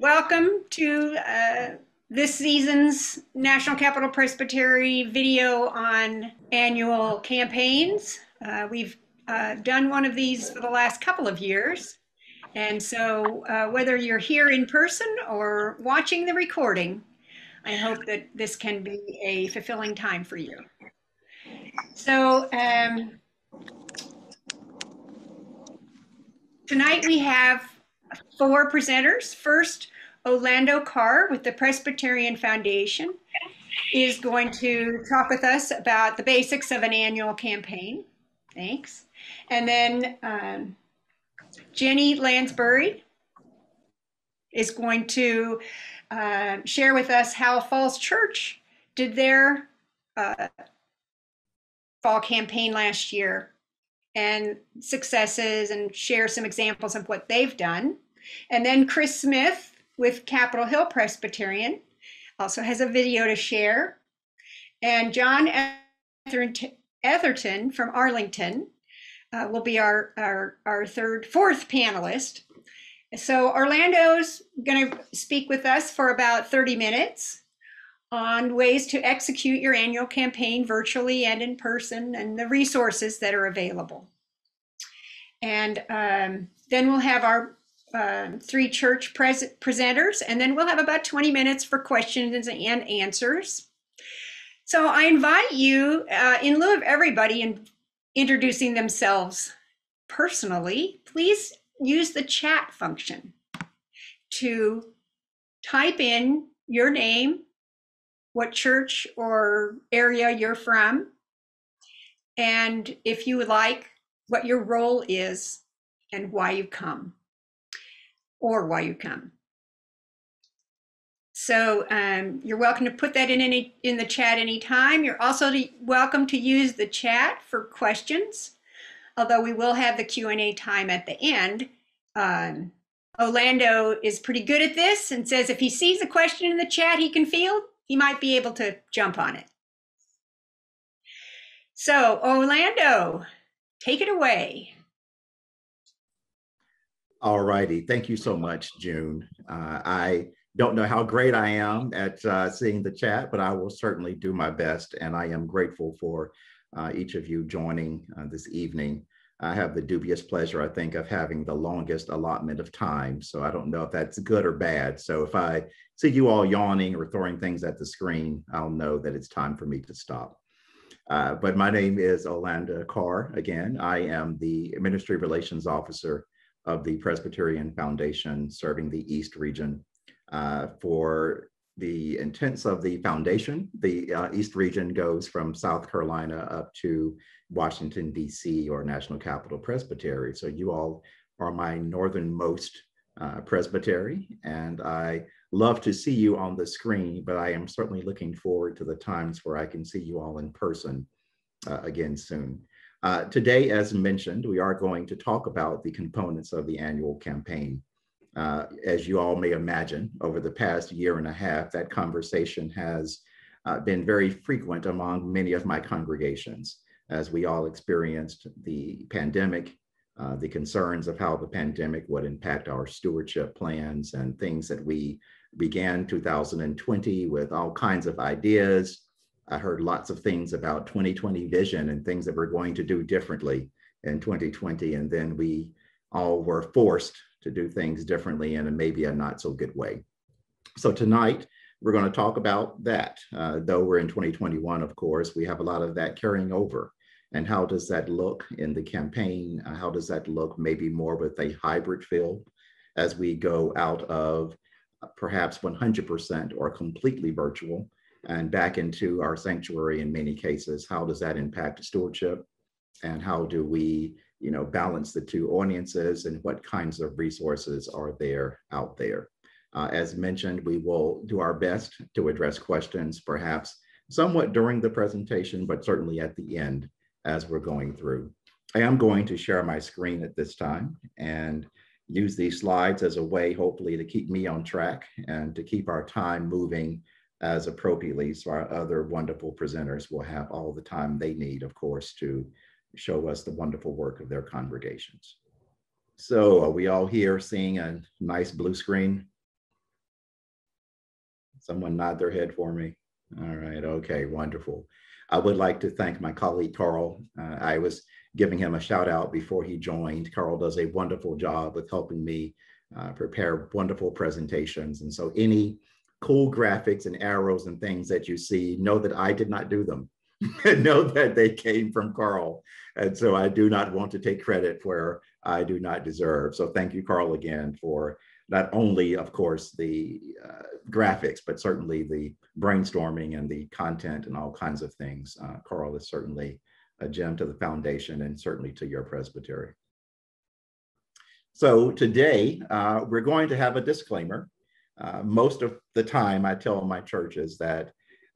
Welcome to this season's National Capital Presbytery video on annual campaigns. We've done one of these for the last couple of years. And so whether you're here in person or watching the recording, I hope that this can be a fulfilling time for you. So tonight we have 4 presenters. First, Orlando Carr with the Presbyterian Foundation is going to talk with us about the basics of an annual campaign. Thanks. And then Jenny Lansbury is going to share with us how Falls Church did their fall campaign last year and successes, and share some examples of what they've done. And then Chris Smith with Capitol Hill Presbyterian also has a video to share. And John Etherton from Arlington will be our fourth panelist. So Orlando's going to speak with us for about 30 minutes on ways to execute your annual campaign virtually and in person, and the resources that are available. And then we'll have our 3 church presenters, and then we'll have about 20 minutes for questions and answers. So I invite you, in lieu of everybody introducing themselves personally, please use the chat function to type in your name, what church or area you're from, and if you would like, what your role is and why you come, or why you come. So you're welcome to put that in the chat anytime. You're also welcome to use the chat for questions, although we will have the Q&A time at the end. Orlando is pretty good at this and says if he sees a question in the chat he can field, he might be able to jump on it. So Orlando, take it away. All righty. Thank you so much, June. I don't know how great I am at seeing the chat, but I will certainly do my best. And I am grateful for each of you joining this evening. I have the dubious pleasure, I think, of having the longest allotment of time. So I don't know if that's good or bad. So if I see you all yawning or throwing things at the screen, I'll know that it's time for me to stop. But my name is Orlando Carr. Again, I am the Administrative Relations Officer of the Presbyterian Foundation serving the East region. For the intents of the foundation, the East region goes from South Carolina up to Washington, D.C., or National Capital Presbytery. So you all are my northernmost presbytery, and I love to see you on the screen, but I am certainly looking forward to the times where I can see you all in person again soon. Today, as mentioned, we are going to talk about the components of the annual campaign. As you all may imagine, over the past year and a half, that conversation has been very frequent among many of my congregations as we all experienced the pandemic, the concerns of how the pandemic would impact our stewardship plans and things that we began 2020 with all kinds of ideas. I heard lots of things about 2020 vision and things that we're going to do differently in 2020. And then we all were forced to do things differently in maybe a not so good way. So tonight, we're going to talk about that. Though we're in 2021, of course, we have a lot of that carrying over. And how does that look in the campaign? How does that look maybe more with a hybrid feel as we go out of perhaps 100% or completely virtual and back into our sanctuary in many cases? How does that impact stewardship? And how do we, balance the two audiences, and what kinds of resources are there out there? As mentioned, we will do our best to address questions, perhaps somewhat during the presentation, but certainly at the end as we're going through. I am going to share my screen at this time and use these slides as a way, hopefully, to keep me on track and to keep our time moving as appropriately, so our other wonderful presenters will have all the time they need, of course, to show us the wonderful work of their congregations. So are we all here seeing a nice blue screen? Someone nod their head for me. All right. Okay. Wonderful. I would like to thank my colleague, Carl. I was giving him a shout out before he joined. Carl does a wonderful job with helping me prepare wonderful presentations. And so any cool graphics and arrows and things that you see, know that I did not do them. Know that they came from Carl. And so I do not want to take credit where I do not deserve. So thank you, Carl, again, for not only, of course, the graphics, but certainly the brainstorming and the content and all kinds of things. Carl is certainly a gem to the foundation and certainly to your presbytery. So today, we're going to have a disclaimer. Most of the time, I tell my churches that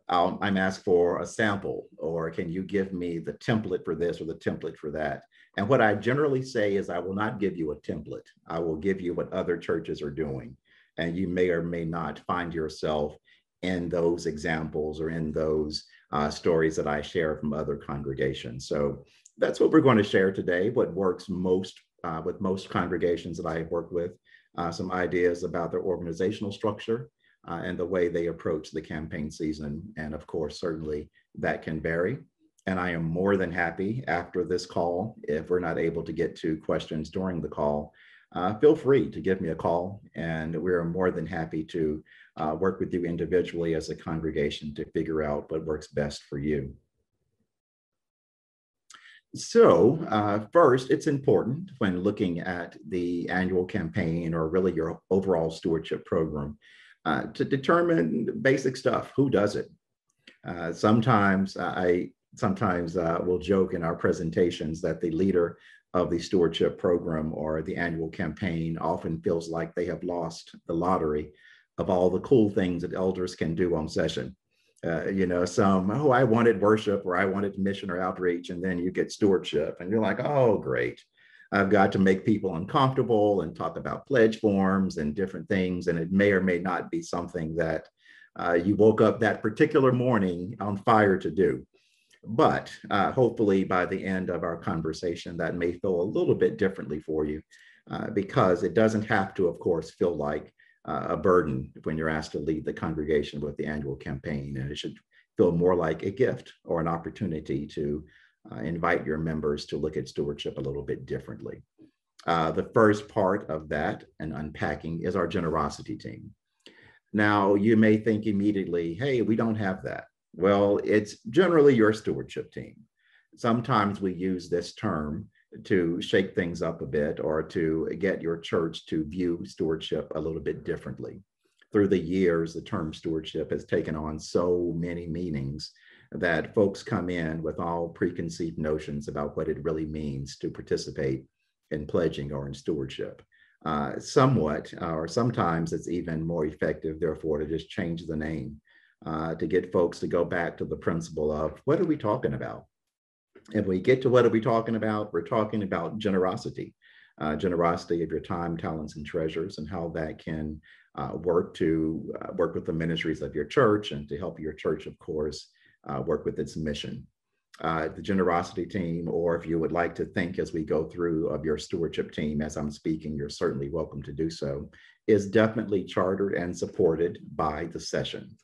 I'm asked for a sample, or can you give me the template for this or the template for that? And what I generally say is I will not give you a template. I will give you what other churches are doing. And you may or may not find yourself in those examples or in those stories that I share from other congregations. So that's what we're going to share today, what works most with most congregations that I work with, some ideas about their organizational structure and the way they approach the campaign season. And of course, certainly that can vary. And I am more than happy after this call, if we're not able to get to questions during the call, feel free to give me a call, and we're more than happy to work with you individually as a congregation to figure out what works best for you. So first, it's important when looking at the annual campaign or really your overall stewardship program to determine basic stuff. Who does it? Sometimes we'll joke in our presentations that the leader of the stewardship program or the annual campaign often feels like they have lost the lottery of all the cool things that elders can do on session. I wanted worship, or I wanted mission or outreach, and then you get stewardship and you're like, oh, great. I've got to make people uncomfortable and talk about pledge forms and different things. And it may or may not be something that you woke up that particular morning on fire to do. But hopefully by the end of our conversation, that may feel a little bit differently for you because it doesn't have to, of course, feel like a burden when you're asked to lead the congregation with the annual campaign. And it should feel more like a gift or an opportunity to invite your members to look at stewardship a little bit differently. The first part of that and unpacking is our generosity team. Now, you may think immediately, hey, we don't have that. Well, it's generally your stewardship team. Sometimes we use this term to shake things up a bit or to get your church to view stewardship a little bit differently. Through the years, the term stewardship has taken on so many meanings that folks come in with all preconceived notions about what it really means to participate in pledging or in stewardship. Somewhat, or sometimes it's even more effective, therefore, to just change the name to get folks to go back to the principle of what are we talking about? If we get to what are we talking about, we're talking about generosity, generosity of your time, talents, and treasures, and how that can work with the ministries of your church and to help your church, of course, work with its mission. The generosity team, or if you would like to think as we go through of your stewardship team as I'm speaking, you're certainly welcome to do so, is definitely chartered and supported by the session.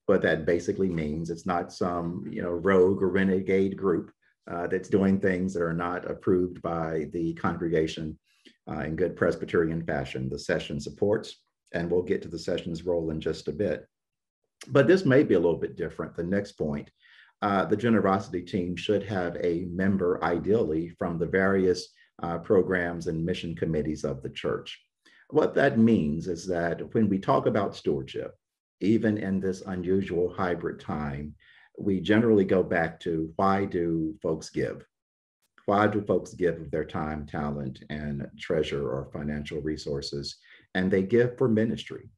What that basically means, it's not some rogue or renegade group that's doing things that are not approved by the congregation in good Presbyterian fashion. The session supports, and we'll get to the session's role in just a bit. But this may be a little bit different. The next point, the generosity team should have a member, ideally, from the various programs and mission committees of the church. What that means is that when we talk about stewardship, even in this unusual hybrid time, we generally go back to why do folks give? Why do folks give of their time, talent, and treasure or financial resources? And they give for ministry.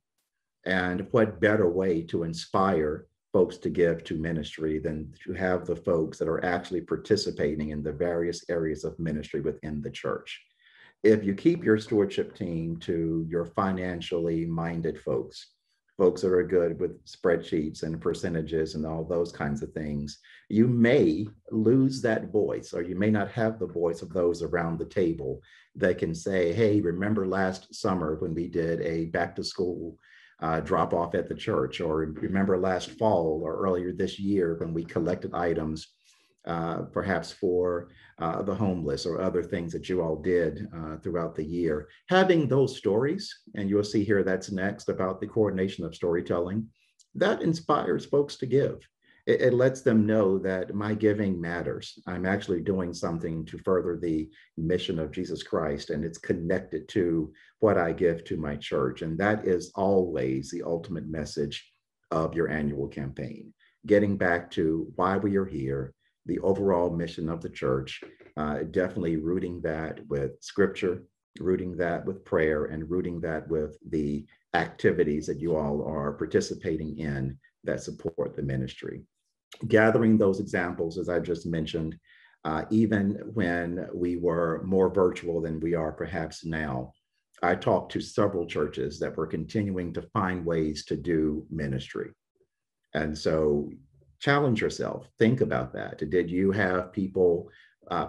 And what better way to inspire folks to give to ministry than to have the folks that are actually participating in the various areas of ministry within the church? If you keep your stewardship team to your financially minded folks that are good with spreadsheets and percentages and all those kinds of things, you may lose that voice, or you may not have the voice of those around the table that can say, hey, remember last summer when we did a back to school drop off at the church, or remember last fall or earlier this year when we collected items perhaps for the homeless or other things that you all did throughout the year. Having those stories, and you'll see here that's next about the coordination of storytelling, that inspires folks to give. It lets them know that my giving matters. I'm actually doing something to further the mission of Jesus Christ, and it's connected to what I give to my church. And that is always the ultimate message of your annual campaign, getting back to why we are here, the overall mission of the church, definitely rooting that with scripture, rooting that with prayer, and rooting that with the activities that you all are participating in that support the ministry. Gathering those examples, as I just mentioned, even when we were more virtual than we are perhaps now, I talked to several churches that were continuing to find ways to do ministry. And so challenge yourself, think about that. Did you have people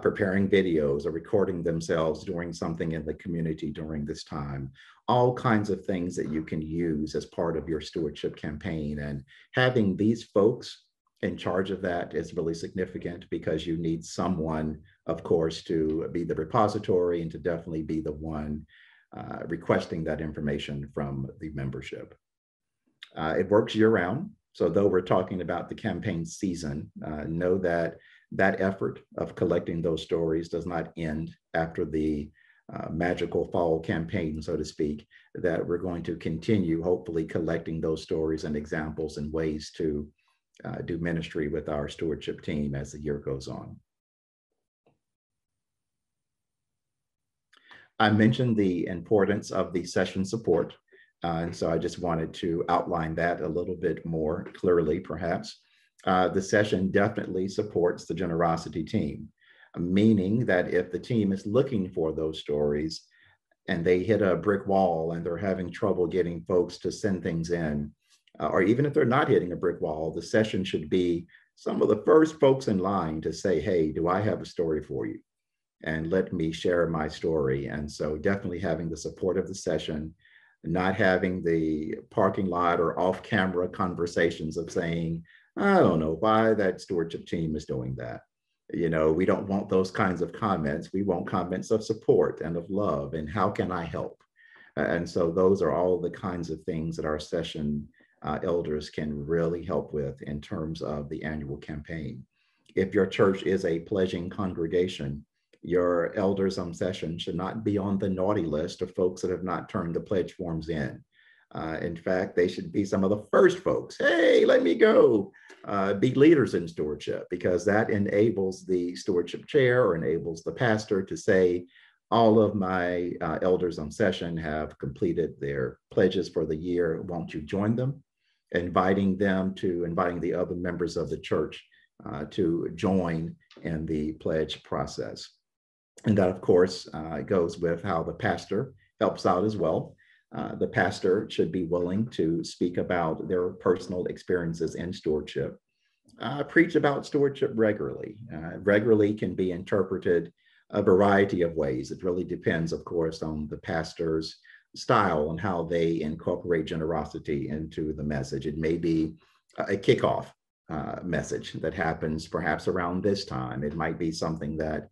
preparing videos or recording themselves doing something in the community during this time? All kinds of things that you can use as part of your stewardship campaign. And having these folks in charge of that is really significant, because you need someone, of course, to be the repository and to definitely be the one requesting that information from the membership. It works year round. So though we're talking about the campaign season, know that that effort of collecting those stories does not end after the magical fall campaign, so to speak, that we're going to continue, hopefully, collecting those stories and examples and ways to do ministry with our stewardship team as the year goes on. I mentioned the importance of the session support. And so I just wanted to outline that a little bit more clearly, perhaps. The session definitely supports the generosity team, meaning that if the team is looking for those stories and they hit a brick wall and they're having trouble getting folks to send things in, or even if they're not hitting a brick wall, the session should be some of the first folks in line to say, hey, do I have a story for you? And let me share my story. And so definitely having the support of the session, not having the parking lot or off-camera conversations of saying, I don't know why that stewardship team is doing that. You know, we don't want those kinds of comments. We want comments of support and of love and how can I help? And so those are all the kinds of things that our session elders can really help with in terms of the annual campaign. If your church is a pledging congregation, your elders on session should not be on the naughty list of folks that have not turned the pledge forms in. In fact, they should be some of the first folks. Hey, let me go. Be leaders in stewardship, because that enables the stewardship chair or enables the pastor to say, all of my elders on session have completed their pledges for the year. Won't you join them? Inviting the other members of the church to join in the pledge process. And that, of course, goes with how the pastor helps out as well. The pastor should be willing to speak about their personal experiences in stewardship. Preach about stewardship regularly. Regularly can be interpreted a variety of ways. It really depends, of course, on the pastor's style and how they incorporate generosity into the message. It may be a kickoff message that happens perhaps around this time. It might be something that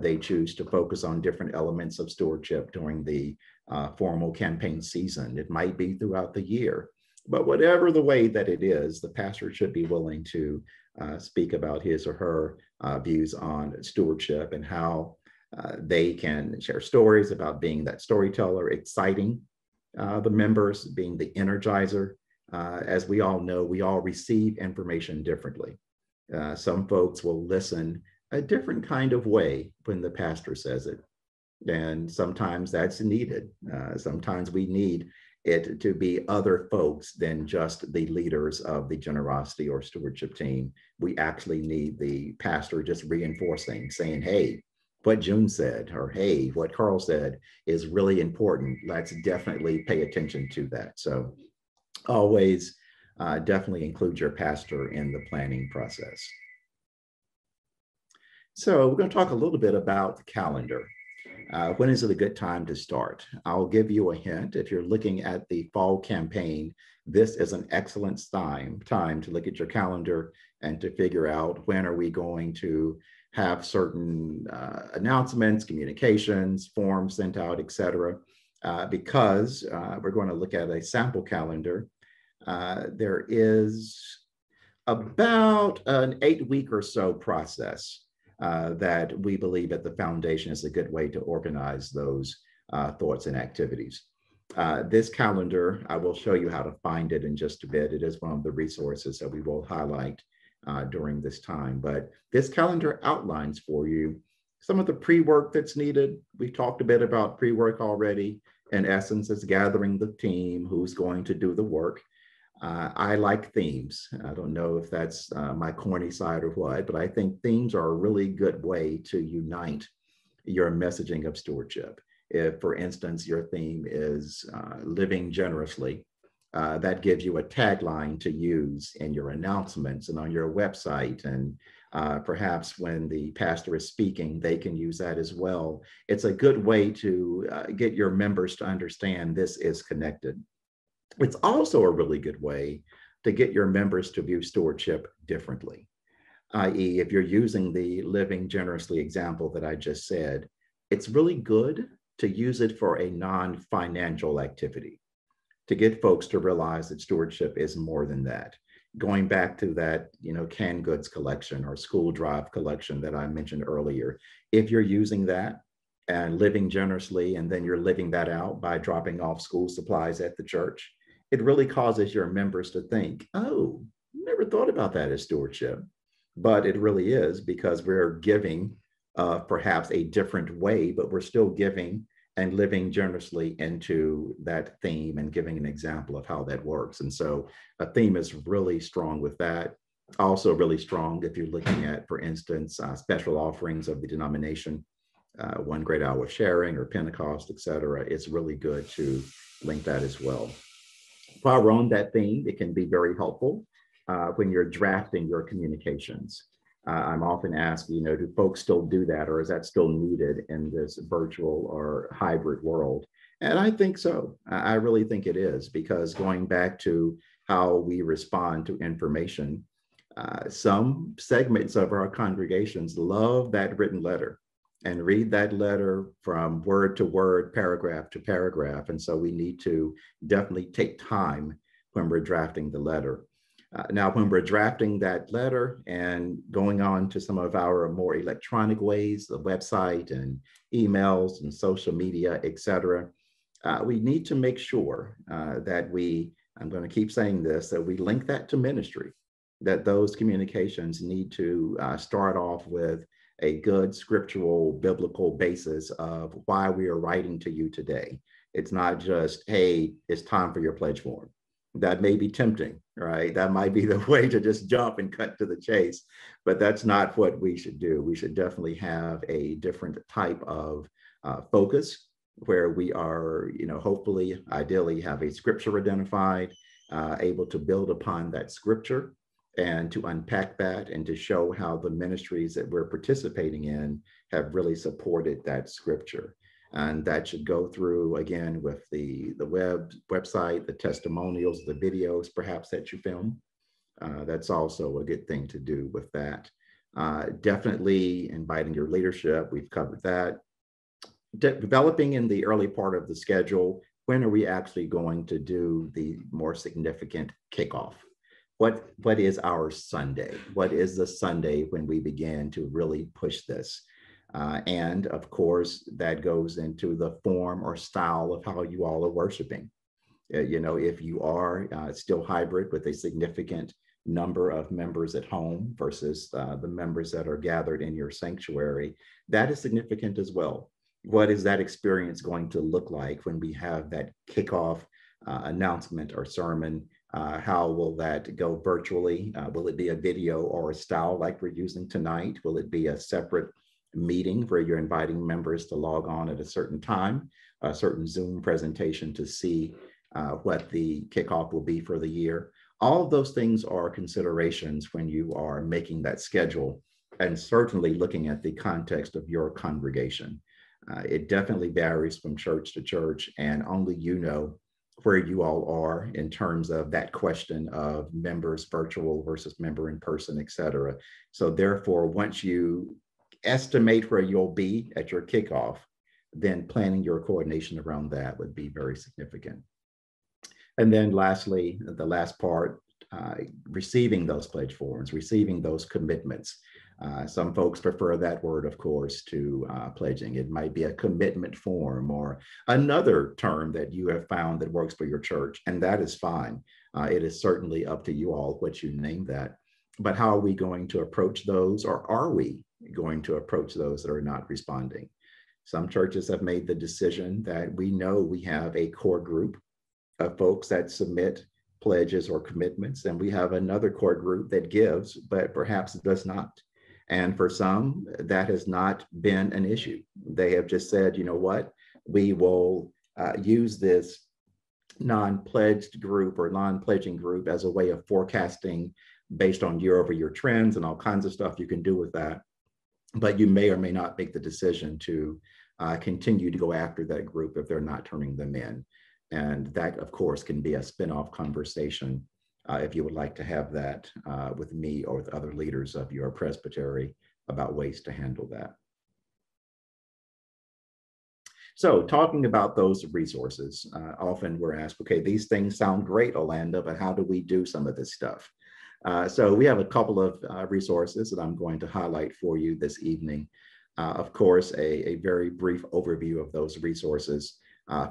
they choose to focus on different elements of stewardship during the formal campaign season. It might be throughout the year. But whatever the way that it is, the pastor should be willing to speak about his or her views on stewardship and how they can share stories about being that storyteller, exciting the members, being the energizer. As we all know, we all receive information differently. Some folks will listen a different kind of way when the pastor says it. And sometimes that's needed. Sometimes we need it to be other folks than just the leaders of the generosity or stewardship team. We actually need the pastor just reinforcing, saying, hey, what June said, or hey, what Carl said is really important. Let's definitely pay attention to that. So always definitely include your pastor in the planning process. So we're going to talk a little bit about the calendar. When is it a good time to start? I'll give you a hint. If you're looking at the fall campaign, this is an excellent time to look at your calendar and to figure out when are we going to have certain announcements, communications, forms sent out, et cetera, because we're going to look at a sample calendar. There is about an 8-week or so process that we believe at the foundation is a good way to organize those thoughts and activities. This calendar, I will show you how to find it in just a bit. It is one of the resources that we will highlight during this time. But this calendar outlines for you some of the pre-work that's needed. We talked a bit about pre-work already. In essence, it's gathering the team who's going to do the work. I like themes. I don't know if that's my corny side or what, but I think themes are a really good way to unite your messaging of stewardship. If, for instance, your theme is living generously, that gives you a tagline to use in your announcements and on your website. And perhaps when the pastor is speaking, they can use that as well. It's a good way to get your members to understand this is connected. It's also a really good way to get your members to view stewardship differently, i.e., if you're using the living generously example that I just said, it's really good to use it for a non-financial activity, to get folks to realize that stewardship is more than that. Going back to that, canned goods collection or school drive collection that I mentioned earlier, if you're using that and living generously, and then you're living that out by dropping off school supplies at the church, it really causes your members to think, oh, never thought about that as stewardship. But it really is, because we're giving perhaps a different way, but we're still giving and living generously into that theme and giving an example of how that works. And so a theme is really strong with that. Also really strong if you're looking at, for instance, special offerings of the denomination, One Great Hour of Sharing or Pentecost, et cetera. It's really good to link that as well. While we're on that theme, it can be very helpful when you're drafting your communications. I'm often asked, do folks still do that, or is that still needed in this virtual or hybrid world? And I think so. I really think it is, because going back to how we respond to information, some segments of our congregations love that written letter and read that letter from word to word, paragraph to paragraph. And so we need to definitely take time when we're drafting the letter. Now, when we're drafting that letter and going on to some of our more electronic ways, the website and emails and social media, et cetera, we need to make sure that I'm going to keep saying this, that we link that to ministry, that those communications need to start off with a good scriptural biblical basis of why we are writing to you today. It's not just, hey, it's time for your pledge form. That may be tempting, right? That might be the way to just jump and cut to the chase, but that's not what we should do. We should definitely have a different type of focus where we are, hopefully, ideally have a scripture identified, able to build upon that scripture and to unpack that and to show how the ministries that we're participating in have really supported that scripture. And that should go through, again, with the website, the testimonials, the videos, perhaps that you film. That's also a good thing to do with that. Definitely inviting your leadership. We've covered that. Developing in the early part of the schedule, when are we actually going to do the more significant kickoff? What is our Sunday? What is the Sunday when we begin to really push this? And of course, that goes into the form or style of how you all are worshiping. If you are still hybrid with a significant number of members at home versus the members that are gathered in your sanctuary, that is significant as well. What is that experience going to look like when we have that kickoff announcement or sermon? How will that go virtually? Will it be a video or a style like we're using tonight? Will it be a separate meeting where you're inviting members to log on at a certain time, a certain Zoom presentation to see what the kickoff will be for the year? All of those things are considerations when you are making that schedule, and certainly looking at the context of your congregation. It definitely varies from church to church, and only you know where you all are in terms of that question of members virtual versus member in person, et cetera. So therefore, once you estimate where you'll be at your kickoff, then planning your coordination around that would be very significant. And then lastly, the last part, receiving those pledge forms, receiving those commitments. Some folks prefer that word, of course, to pledging. It might be a commitment form or another term that you have found that works for your church, and that is fine. It is certainly up to you all what you name that. But how are we going to approach those, or are we going to approach those that are not responding? Some churches have made the decision that we know we have a core group of folks that submit pledges or commitments, and we have another core group that gives, but perhaps does not. And for some, that has not been an issue. They have just said, you know what, we will use this non-pledged group or non-pledging group as a way of forecasting based on year-over-year trends and all kinds of stuff you can do with that. But you may or may not make the decision to continue to go after that group if they're not turning them in. And that, of course, can be a spin-off conversation if you would like to have that with me or with other leaders of your presbytery about ways to handle that. So talking about those resources, often we're asked, okay, these things sound great, Orlando, but how do we do some of this stuff? So we have a couple of resources that I'm going to highlight for you this evening. Of course, a very brief overview of those resources.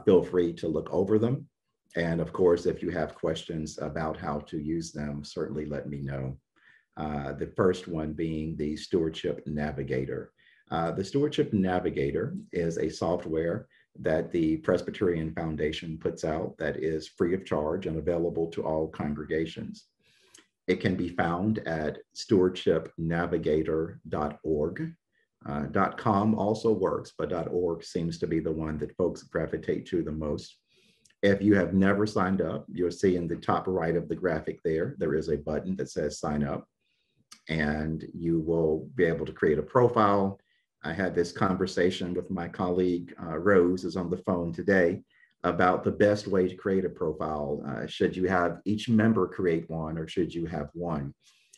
Feel free to look over them. And of course, if you have questions about how to use them, certainly let me know. The first one being the Stewardship Navigator. The Stewardship Navigator is a software that the Presbyterian Foundation puts out that is free of charge and available to all congregations. It can be found at stewardshipnavigator.org. .com also works, but .org seems to be the one that folks gravitate to the most. If you have never signed up, you'll see in the top right of the graphic there is a button that says sign up, and you will be able to create a profile. I had this conversation with my colleague, Rose is on the phone today, about the best way to create a profile. Should you have each member create one, or should you have one?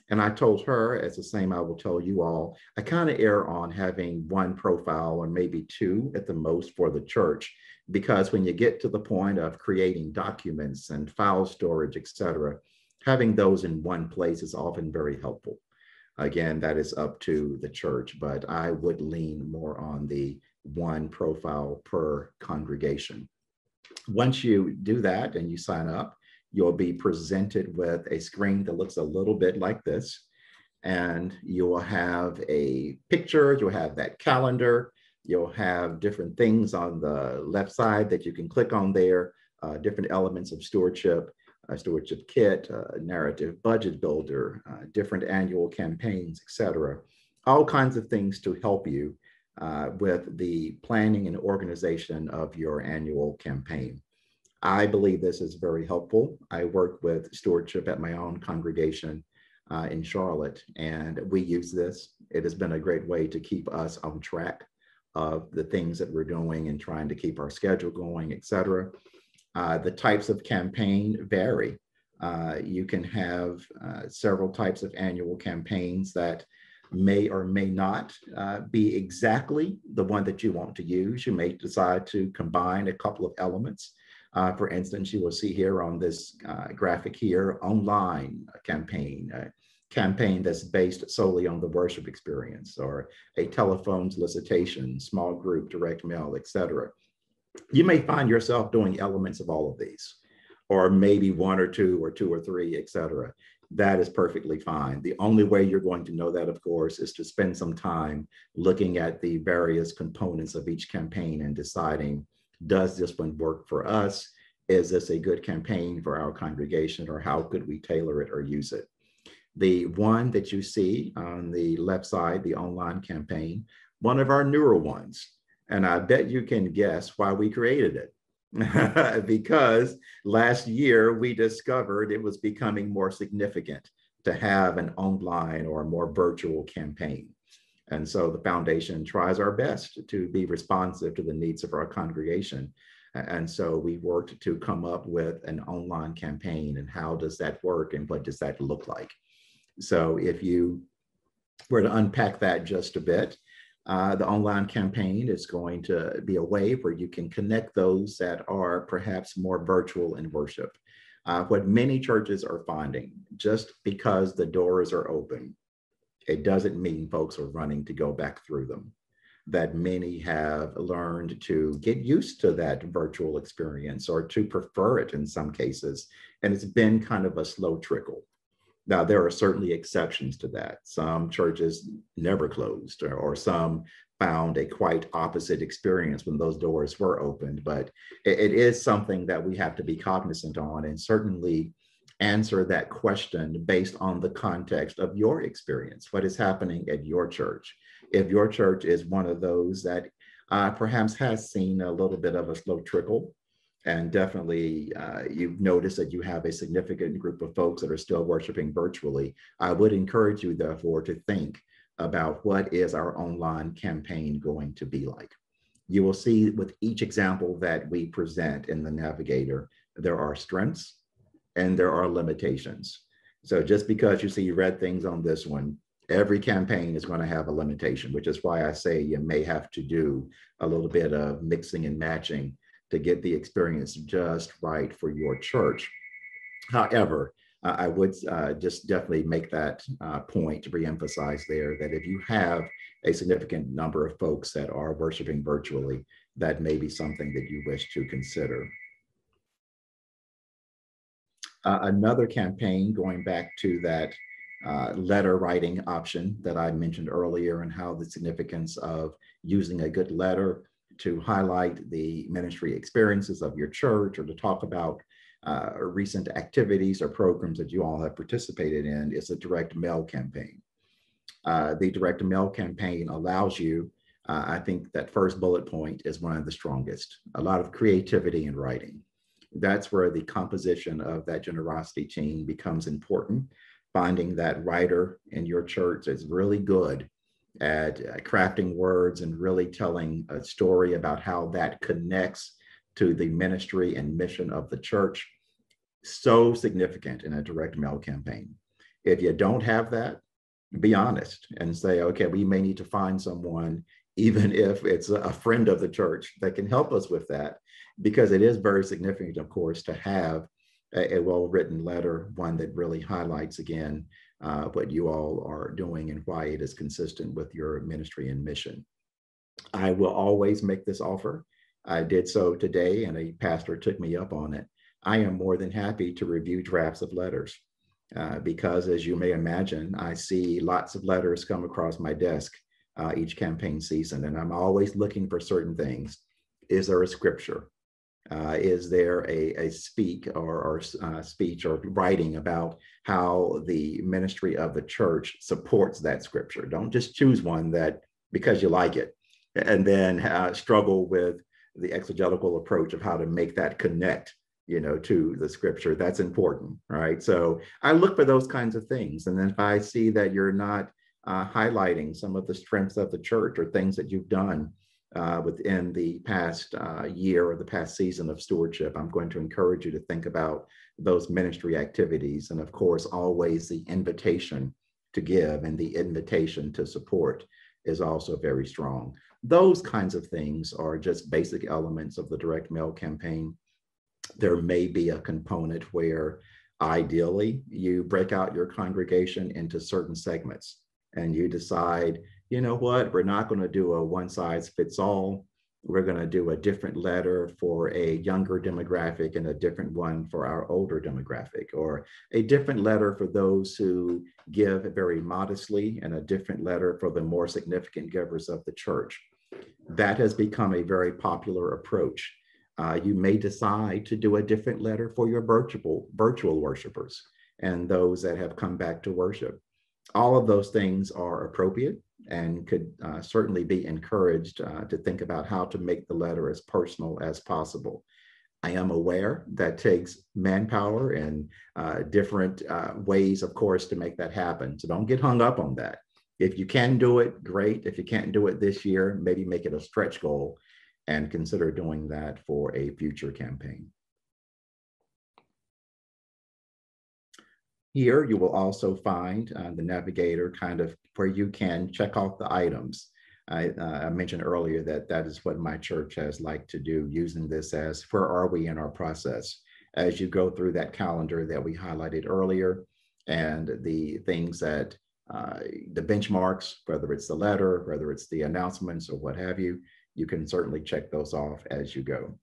And I told her, as the same I will tell you all, I kind of err on having one profile or maybe two at the most for the church, because when you get to the point of creating documents and file storage, et cetera, having those in one place is often very helpful. Again, that is up to the church, but I would lean more on the one profile per congregation. Once you do that and you sign up, you'll be presented with a screen that looks a little bit like this. And you will have a picture, you'll have that calendar, you'll have different things on the left side that you can click on there, different elements of stewardship, a stewardship kit, narrative budget builder, different annual campaigns, et cetera. All kinds of things to help you with the planning and organization of your annual campaign. I believe this is very helpful. I work with stewardship at my own congregation in Charlotte, and we use this. It has been a great way to keep us on track of the things that we're doing and trying to keep our schedule going, et cetera. The types of campaign vary. You can have several types of annual campaigns that may or may not be exactly the one that you want to use. You may decide to combine a couple of elements. For instance, you will see here on this graphic here, online campaign, a campaign that's based solely on the worship experience, or a telephone solicitation, small group, direct mail, et cetera. You may find yourself doing elements of all of these, or maybe one or two or three, et cetera. That is perfectly fine. The only way you're going to know that, of course, is to spend some time looking at the various components of each campaign and deciding, does this one work for us? Is this a good campaign for our congregation, or how could we tailor it or use it? The one that you see on the left side, the online campaign, one of our newer ones. And I bet you can guess why we created it. Because last year we discovered it was becoming more significant to have an online or a more virtual campaign. And so the foundation tries our best to be responsive to the needs of our congregation. And so we worked to come up with an online campaign, and how does that work and what does that look like? So if you were to unpack that just a bit, the online campaign is going to be a way where you can connect those that are perhaps more virtual in worship. What many churches are finding, just because the doors are open, it doesn't mean folks are running to go back through them. That many have learned to get used to that virtual experience, or to prefer it in some cases. And it's been kind of a slow trickle. Now, there are certainly exceptions to that. Some churches never closed, or some found a quite opposite experience when those doors were opened. But it is something that we have to be cognizant on, and certainly answer that question based on the context of your experience. What is happening at your church? If your church is one of those that perhaps has seen a little bit of a slow trickle, and definitely you've noticed that you have a significant group of folks that are still worshiping virtually, I would encourage you, therefore, to think about what is our online campaign going to be like. You will see with each example that we present in the Navigator, there are strengths and there are limitations. So just because you see red things on this one, every campaign is going to have a limitation, which is why I say you may have to do a little bit of mixing and matching to get the experience just right for your church. However, I would just definitely make that point to reemphasize there, that if you have a significant number of folks that are worshiping virtually, that may be something that you wish to consider. Another campaign, going back to that letter writing option that I mentioned earlier, and how the significance of using a good letter to highlight the ministry experiences of your church, or to talk about recent activities or programs that you all have participated in, is a direct mail campaign. The direct mail campaign allows you, I think that first bullet point is one of the strongest, a lot of creativity in writing. That's where the composition of that generosity team becomes important. Finding that writer in your church is really good at crafting words and really telling a story about how that connects to the ministry and mission of the church. So significant in a direct mail campaign. If you don't have that, be honest and say, okay, we may need to find someone, even if it's a friend of the church, that can help us with that, because it is very significant, of course, to have a well-written letter, one that really highlights again what you all are doing and why it is consistent with your ministry and mission. I will always make this offer. I did so today, and a pastor took me up on it. I am more than happy to review drafts of letters because, as you may imagine, I see lots of letters come across my desk each campaign season, and I'm always looking for certain things. Is there a scripture? Is there a speech or writing about how the ministry of the church supports that scripture? Don't just choose one that because you like it, and then struggle with the exegetical approach of how to make that connect, to the scripture. That's important, right? So I look for those kinds of things, and then if I see that you're not highlighting some of the strengths of the church or things that you've done within the past year or the past season of stewardship, I'm going to encourage you to think about those ministry activities. And of course, always the invitation to give and the invitation to support is also very strong. Those kinds of things are just basic elements of the direct mail campaign. There may be a component where ideally you break out your congregation into certain segments and you decide, you know what, we're not going to do a one size fits all. We're going to do a different letter for a younger demographic and a different one for our older demographic, or a different letter for those who give very modestly and a different letter for the more significant givers of the church. That has become a very popular approach. You may decide to do a different letter for your virtual worshipers and those that have come back to worship. All of those things are appropriate and could certainly be encouraged to think about how to make the letter as personal as possible. I am aware that takes manpower and different ways, of course, to make that happen. So don't get hung up on that. If you can do it, great. If you can't do it this year, maybe make it a stretch goal and consider doing that for a future campaign. Here, you will also find the Navigator kind of where you can check off the items. I mentioned earlier that that is what my church has liked to do, using this as where are we in our process. As you go through that calendar that we highlighted earlier and the things that the benchmarks, whether it's the letter, whether it's the announcements or what have you, you can certainly check those off as you go.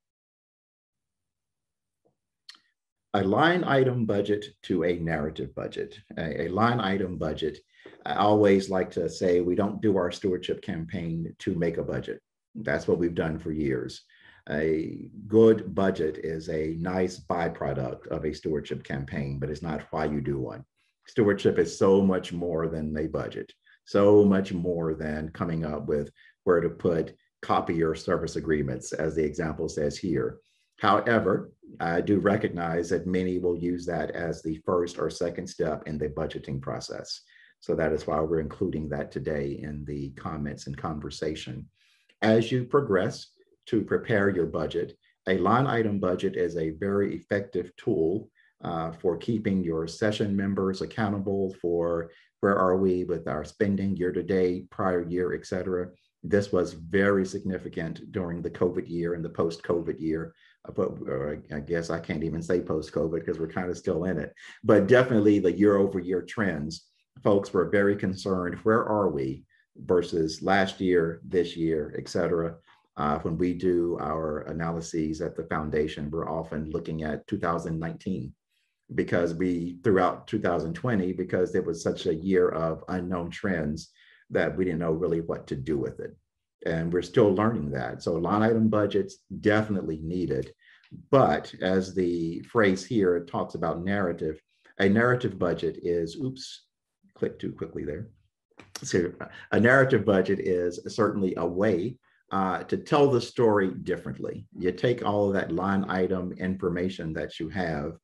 A line item budget to a narrative budget. A line item budget, I always like to say we don't do our stewardship campaign to make a budget. That's what we've done for years. A good budget is a nice byproduct of a stewardship campaign, but it's not why you do one. Stewardship is so much more than a budget, so much more than coming up with where to put copier service agreements, as the example says here. However, I do recognize that many will use that as the first or second step in the budgeting process. So that is why we're including that today in the comments and conversation. As you progress to prepare your budget, a line item budget is a very effective tool for keeping your session members accountable for where are we with our spending year to date, prior year, et cetera. This was very significant during the COVID year and the post-COVID year. But I guess I can't even say post-COVID because we're kind of still in it. But definitely the year-over-year trends, folks were very concerned, where are we versus last year, this year, et cetera. When we do our analyses at the foundation, we're often looking at 2019 because throughout 2020, because it was such a year of unknown trends that we didn't know really what to do with it. And we're still learning that. So line item budgets definitely needed. But as the phrase here talks about narrative, a narrative budget is, oops, click too quickly there. So a narrative budget is certainly a way to tell the story differently. You take all of that line item information that you have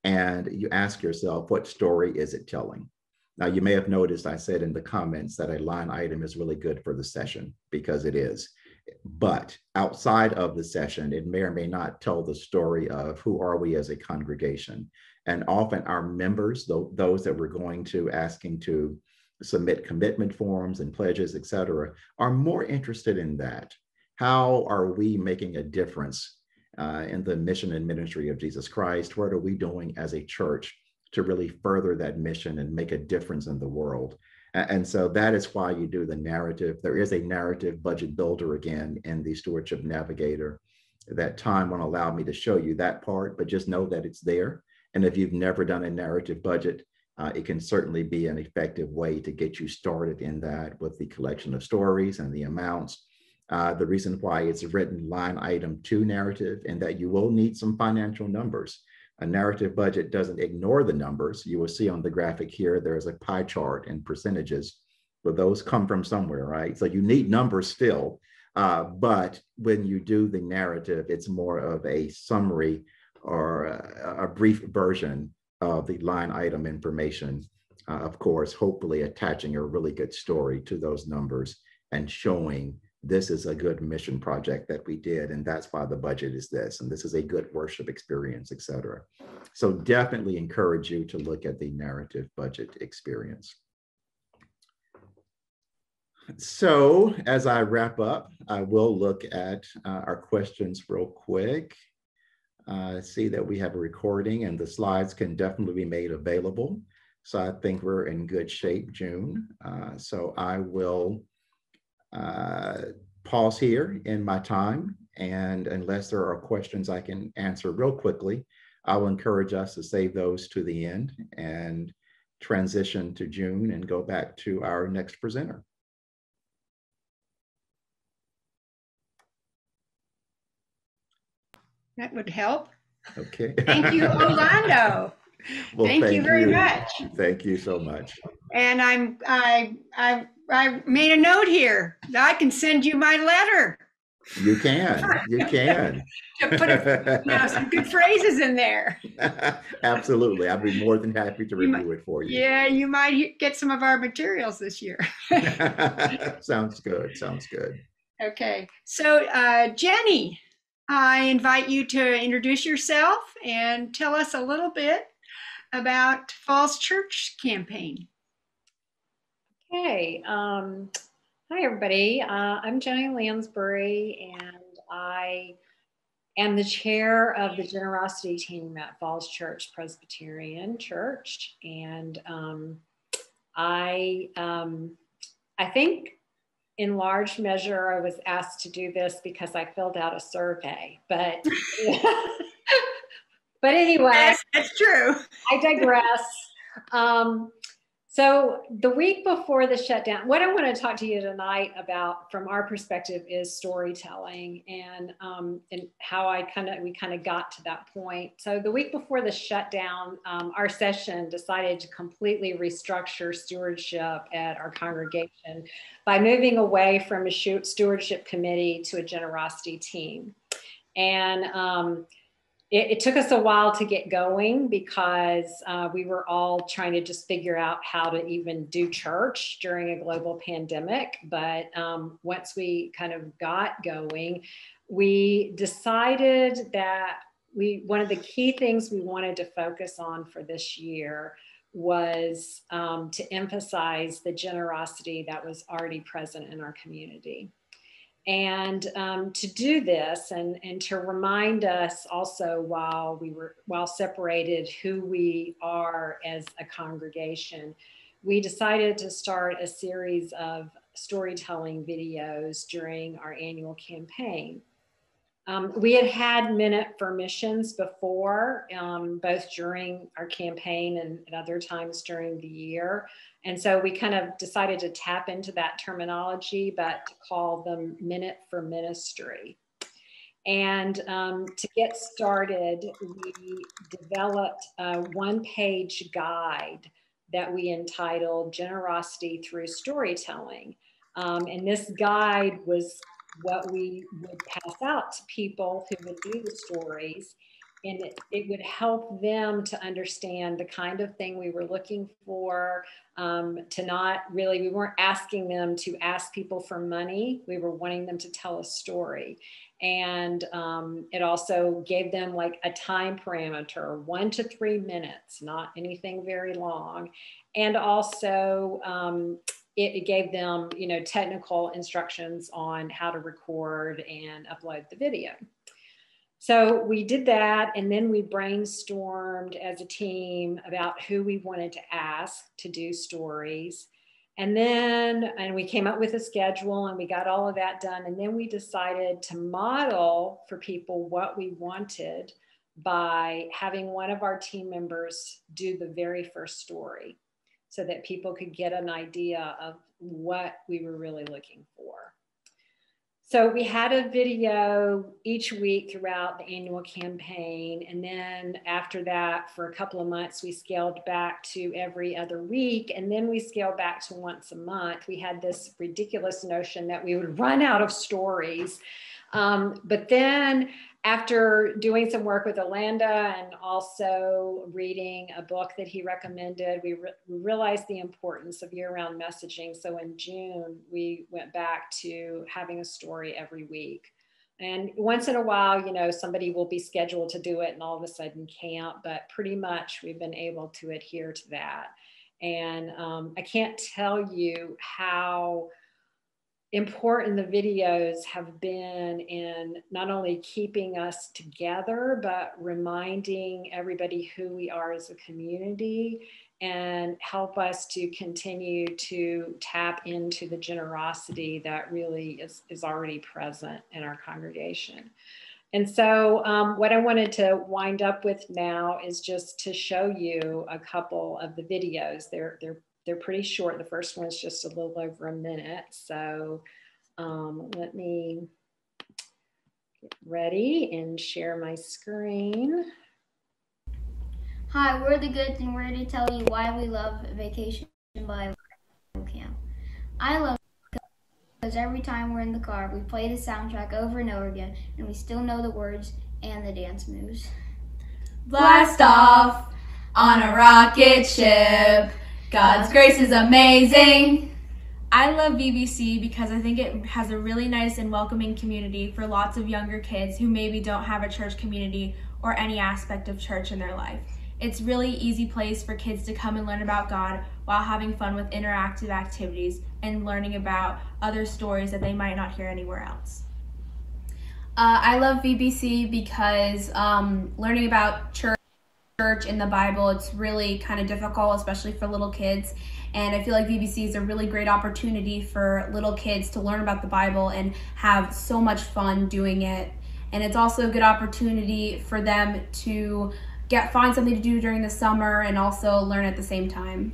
and you ask yourself, what story is it telling? Now, you may have noticed I said in the comments that a line item is really good for the session, because it is. But outside of the session, it may or may not tell the story of who are we as a congregation. And often our members, those that we're going to asking to submit commitment forms and pledges, et cetera, are more interested in that. How are we making a difference in the mission and ministry of Jesus Christ? What are we doing as a church to really further that mission and make a difference in the world? And so that is why you do the narrative. There is a narrative budget builder again in the Stewardship Navigator. That time won't allow me to show you that part, but just know that it's there. And if you've never done a narrative budget, it can certainly be an effective way to get you started in that with the collection of stories and the amounts. The reason why it's written line item to narrative, and that you will need some financial numbers. A narrative budget doesn't ignore the numbers. You will see on the graphic here, there's a pie chart and percentages, but those come from somewhere, right? So you need numbers still, but when you do the narrative, it's more of a summary or a brief version of the line item information. Of course, hopefully attaching a really good story to those numbers and showing this is a good mission project that we did, and that's why the budget is this, and this is a good worship experience, et cetera. So definitely encourage you to look at the narrative budget experience. So as I wrap up, I will look at our questions real quick. See that we have a recording and the slides can definitely be made available. So I think we're in good shape, June. So I will pause here in my time, and unless there are questions I can answer real quickly, I will encourage us to save those to the end and transition to June and go back to our next presenter. That would help. Okay. Thank you, Orlando. Well, thank you very much. Thank you so much. And I made a note here that I can send you my letter. You can. You can. To put some good phrases in there. Absolutely. I'd be more than happy to You might, review it for you. yeah, you might get some of our materials this year. Sounds good. Sounds good. Okay, so Jenny, I invite you to introduce yourself and tell us a little bit about Falls Church Campaign. Okay. Hi, everybody. I'm Jenny Lansbury, and I am the chair of the generosity team at Falls Church Presbyterian Church. And I think in large measure, I was asked to do this because I filled out a survey, but but anyway, Yes, that's true. I digress. So the week before the shutdown, what I want to talk to you tonight about from our perspective is storytelling and how we kind of got to that point. So the week before the shutdown, our session decided to completely restructure stewardship at our congregation by moving away from a stewardship committee to a generosity team. And it took us a while to get going because we were all trying to just figure out how to even do church during a global pandemic. But once we kind of got going, we decided that one of the key things we wanted to focus on for this year was to emphasize the generosity that was already present in our community. And to do this and to remind us also while separated who we are as a congregation, we decided to start a series of storytelling videos during our annual campaign. We had Minute for Missions before, both during our campaign and at other times during the year. And so we kind of decided to tap into that terminology, but to call them Minute for Ministry. And to get started, we developed a one-page guide that we entitled Generosity Through Storytelling. And this guide was what we would pass out to people who would do the stories. And it would help them to understand the kind of thing we were looking for, we weren't asking them to ask people for money. We were wanting them to tell a story. And it also gave them like a time parameter, 1 to 3 minutes, not anything very long. And also it gave them, technical instructions on how to record and upload the video. So we did that, and then we brainstormed as a team about who we wanted to ask to do stories. And we came up with a schedule and we got all of that done. And then we decided to model for people what we wanted by having one of our team members do the very first story so that people could get an idea of what we were really looking for. So we had a video each week throughout the annual campaign. And then after that, for a couple of months, we scaled back to every other week. And then we scaled back to once a month. We had this ridiculous notion that we would run out of stories. But then after doing some work with Orlando and also reading a book that he recommended, we realized the importance of year-round messaging. So in June, we went back to having a story every week. And once in a while, somebody will be scheduled to do it and all of a sudden can't, but pretty much we've been able to adhere to that. And I can't tell you how important the videos have been in not only keeping us together, but reminding everybody who we are as a community and help us to continue to tap into the generosity that really is already present in our congregation. And so what I wanted to wind up with now is just to show you a couple of the videos. They're pretty short. The first one's just a little over a minute. So let me get ready and share my screen. Hi, we're the Goods, and we're to tell you why we love Vacation Bible Camp. I love Because every time we're in the car, we play the soundtrack over and over again, and we still know the words and the dance moves. Blast off on a rocket ship. God's grace is amazing. I love VBC because I think it has a really nice and welcoming community for lots of younger kids who maybe don't have a church community or any aspect of church in their life. It's a really easy place for kids to come and learn about God while having fun with interactive activities and learning about other stories that they might not hear anywhere else. I love VBC because learning about church in the Bible, it's really kind of difficult, especially for little kids. And I feel like VBC is a really great opportunity for little kids to learn about the Bible and have so much fun doing it. And it's also a good opportunity for them to find something to do during the summer and also learn at the same time.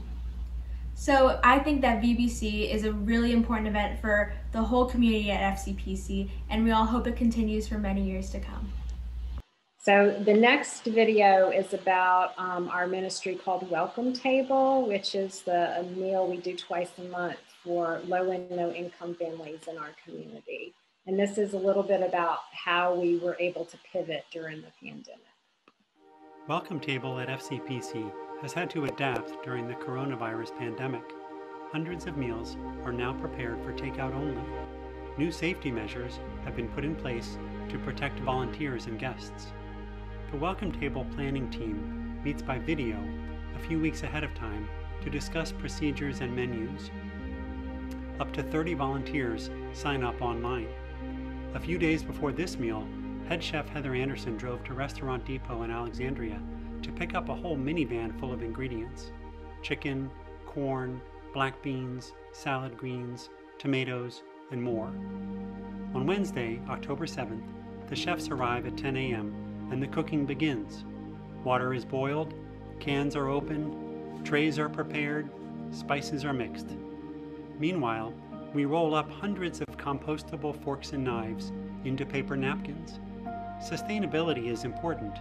So I think that VBC is a really important event for the whole community at FCPC, and we all hope it continues for many years to come. So the next video is about our ministry called Welcome Table, which is a meal we do twice a month for low and no income families in our community. And this is a little bit about how we were able to pivot during the pandemic. Welcome Table at FCPC has had to adapt during the coronavirus pandemic. Hundreds of meals are now prepared for takeout only. New safety measures have been put in place to protect volunteers and guests. The Welcome Table planning team meets by video a few weeks ahead of time to discuss procedures and menus. Up to 30 volunteers sign up online. A few days before this meal, head chef Heather Anderson drove to Restaurant Depot in Alexandria to pick up a whole minivan full of ingredients: chicken, corn, black beans, salad greens, tomatoes, and more. On Wednesday, October 7th, the chefs arrive at 10 a.m. and the cooking begins. Water is boiled, cans are opened, trays are prepared, spices are mixed. Meanwhile, we roll up hundreds of compostable forks and knives into paper napkins. Sustainability is important,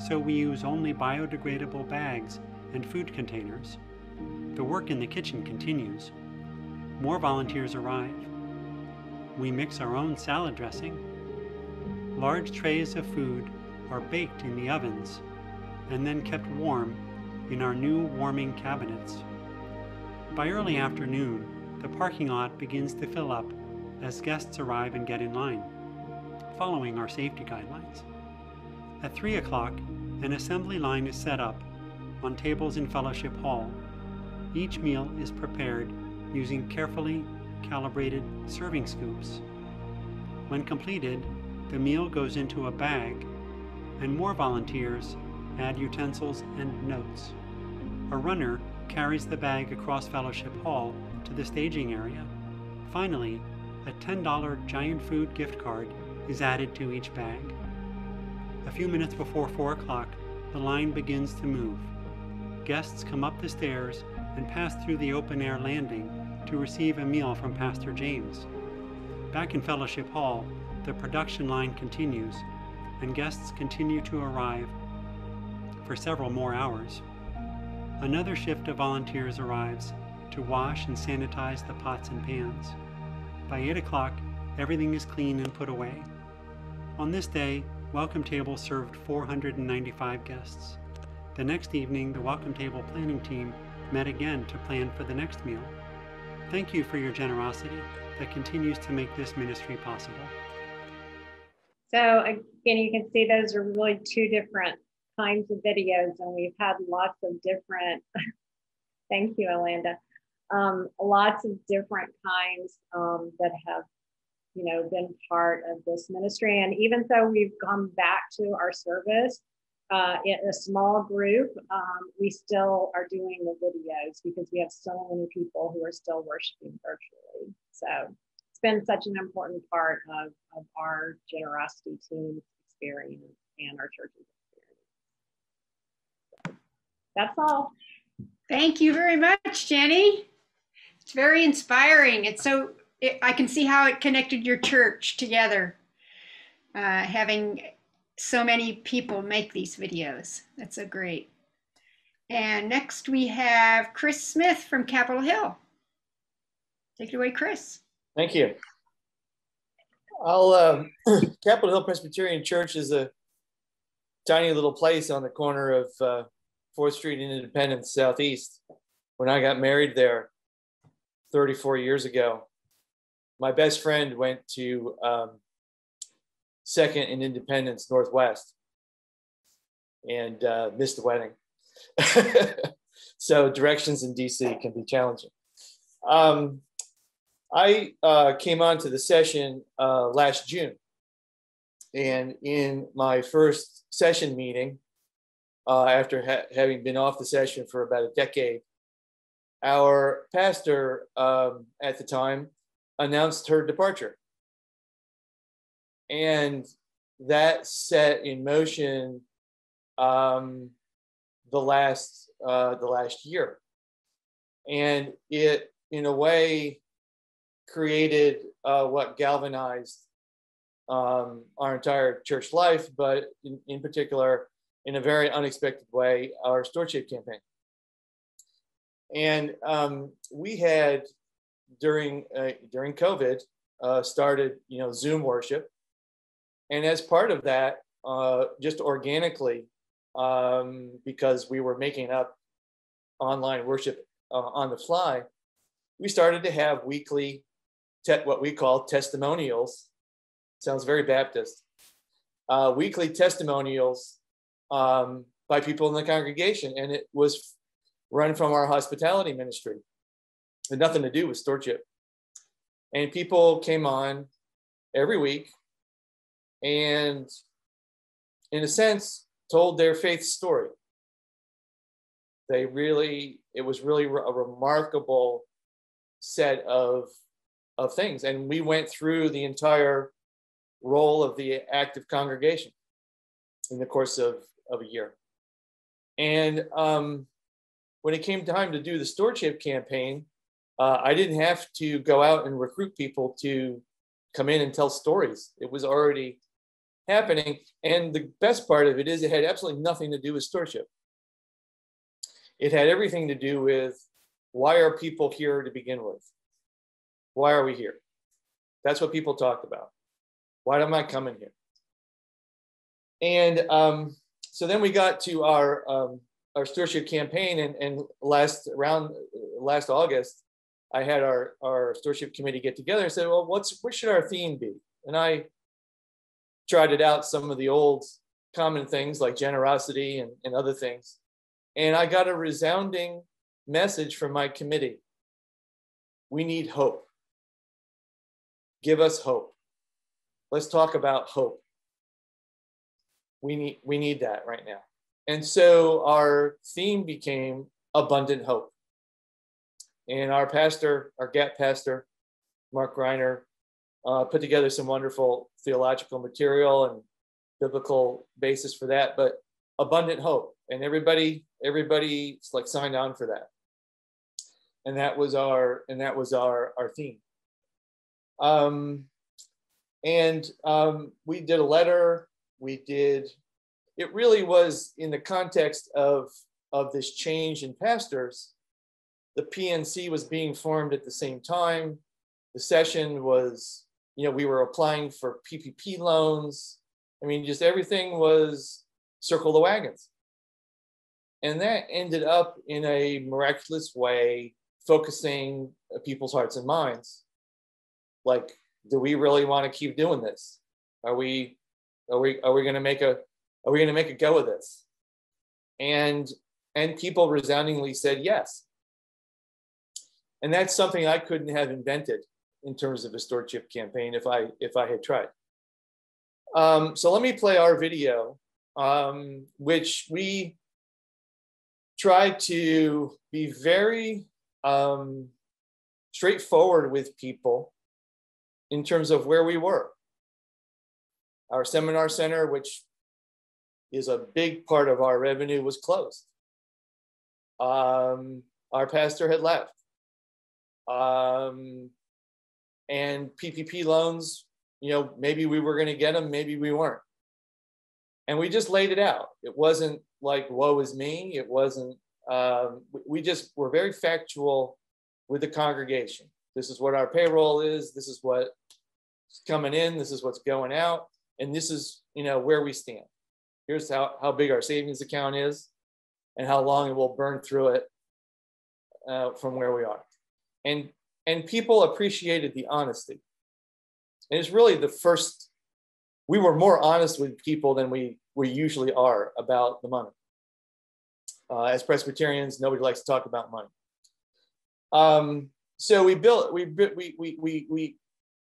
so we use only biodegradable bags and food containers. The work in the kitchen continues. More volunteers arrive. We mix our own salad dressing. Large trays of food are baked in the ovens and then kept warm in our new warming cabinets. By early afternoon, the parking lot begins to fill up as guests arrive and get in line, following our safety guidelines. At 3 o'clock, an assembly line is set up on tables in Fellowship Hall. Each meal is prepared using carefully calibrated serving scoops. When completed, the meal goes into a bag, and more volunteers add utensils and notes. A runner carries the bag across Fellowship Hall to the staging area. Finally, a $10 Giant Food gift card is added to each bag. A few minutes before 4 o'clock, the line begins to move. Guests come up the stairs and pass through the open-air landing to receive a meal from Pastor James. Back in Fellowship Hall, the production line continues, and guests continue to arrive for several more hours. Another shift of volunteers arrives to wash and sanitize the pots and pans. By 8 o'clock, everything is clean and put away. On this day, Welcome Table served 495 guests. The next evening, the Welcome Table planning team met again to plan for the next meal. Thank you for your generosity that continues to make this ministry possible. So again, you can see those are really two different kinds of videos, and we've had lots of different, thank you, Alanda, lots of different kinds that have, been part of this ministry. And even though we've gone back to our service in a small group, we still are doing the videos because we have so many people who are still worshiping virtually. So it's been such an important part of our generosity team experience and our church's experience. That's all. Thank you very much, Jenny. It's very inspiring. I can see how it connected your church together, having so many people make these videos. That's so great. And next we have Chris Smith from Capitol Hill. Take it away, Chris. Thank you. Capitol Hill Presbyterian Church is a tiny little place on the corner of 4th Street and Independence Southeast. When I got married there 34 years ago, my best friend went to 2nd and Independence Northwest and missed the wedding. So directions in DC can be challenging. I came on to the session last June, and in my first session meeting, after having been off the session for about a decade, our pastor at the time announced her departure. And that set in motion the last year. And it, in a way, created what galvanized our entire church life, but in particular, in a very unexpected way, our Stewardship Campaign. And we had, during COVID, started, Zoom worship. And as part of that, just organically, because we were making up online worship on the fly, we started to have weekly, what we call testimonials. Sounds very Baptist. Weekly testimonials by people in the congregation. And it was run from our hospitality ministry. It had nothing to do with stewardship. And people came on every week and, in a sense, told their faith story. It was really a remarkable set of things. And we went through the entire role of the active congregation in the course of a year. And when it came time to do the Stewardship Campaign, I didn't have to go out and recruit people to come in and tell stories. It was already happening. And the best part of it is it had absolutely nothing to do with stewardship. It had everything to do with, why are people here to begin with? Why are we here? That's what people talked about. Why am I coming here? And so then we got to our Stewardship Campaign, and last August, I had our Stewardship Committee get together and said, well, what should our theme be? And I trotted out some of the old common things like generosity and other things. And I got a resounding message from my committee. We need hope. Give us hope. Let's talk about hope. We need that right now. And so our theme became abundant hope. And our pastor, our GAP pastor, Mark Reiner, put together some wonderful theological material and biblical basis for that, but abundant hope. And everybody like signed on for that. And that was our theme. We did a letter. It really was in the context of this change in pastors. The PNC was being formed at the same time. The session was, we were applying for PPP loans. I mean, just everything was circle the wagons. And that ended up in a miraculous way, focusing people's hearts and minds. Like, do we really want to keep doing this? Are we going to make a go of this? And people resoundingly said yes. And that's something I couldn't have invented in terms of a stewardship campaign if I had tried. So let me play our video, which we tried to be very straightforward with people in terms of where we were. Our seminar center, which is a big part of our revenue, was closed. Our pastor had left. And PPP loans, maybe we were going to get them, maybe we weren't. And we just laid it out. It wasn't like, woe is me. It wasn't, we just were very factual with the congregation. This is what our payroll is. This is what coming in, this is what's going out, and this is, you know, where we stand. Here's how big our savings account is and how long it will burn through it from where we are. And people appreciated the honesty. And it's really the first, we were more honest with people than we usually are about the money. As Presbyterians, nobody likes to talk about money. So we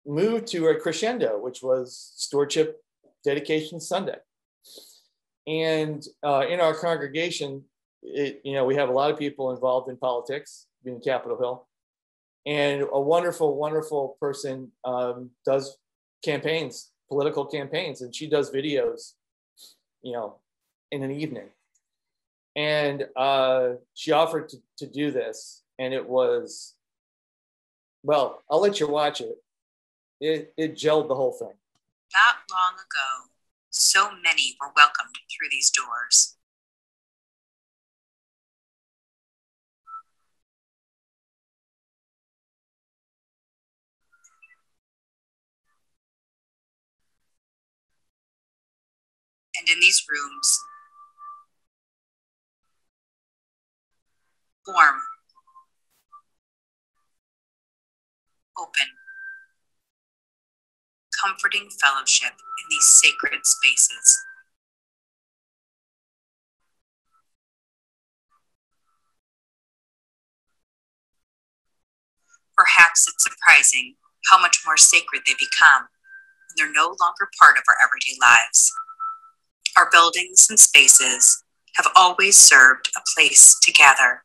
moved to a crescendo, which was Stewardship Dedication Sunday. And in our congregation, you know, we have a lot of people involved in politics, being Capitol Hill. And a wonderful, wonderful person does campaigns, political campaigns, and she does videos, you know, in an evening. And she offered to do this, and it was, well, I'll let you watch it. It gelled the whole thing. Not long ago, so many were welcomed through these doors. And in these rooms, warm, open, comforting fellowship in these sacred spaces. Perhaps it's surprising how much more sacred they become when they're no longer part of our everyday lives. Our buildings and spaces have always served a place to gather.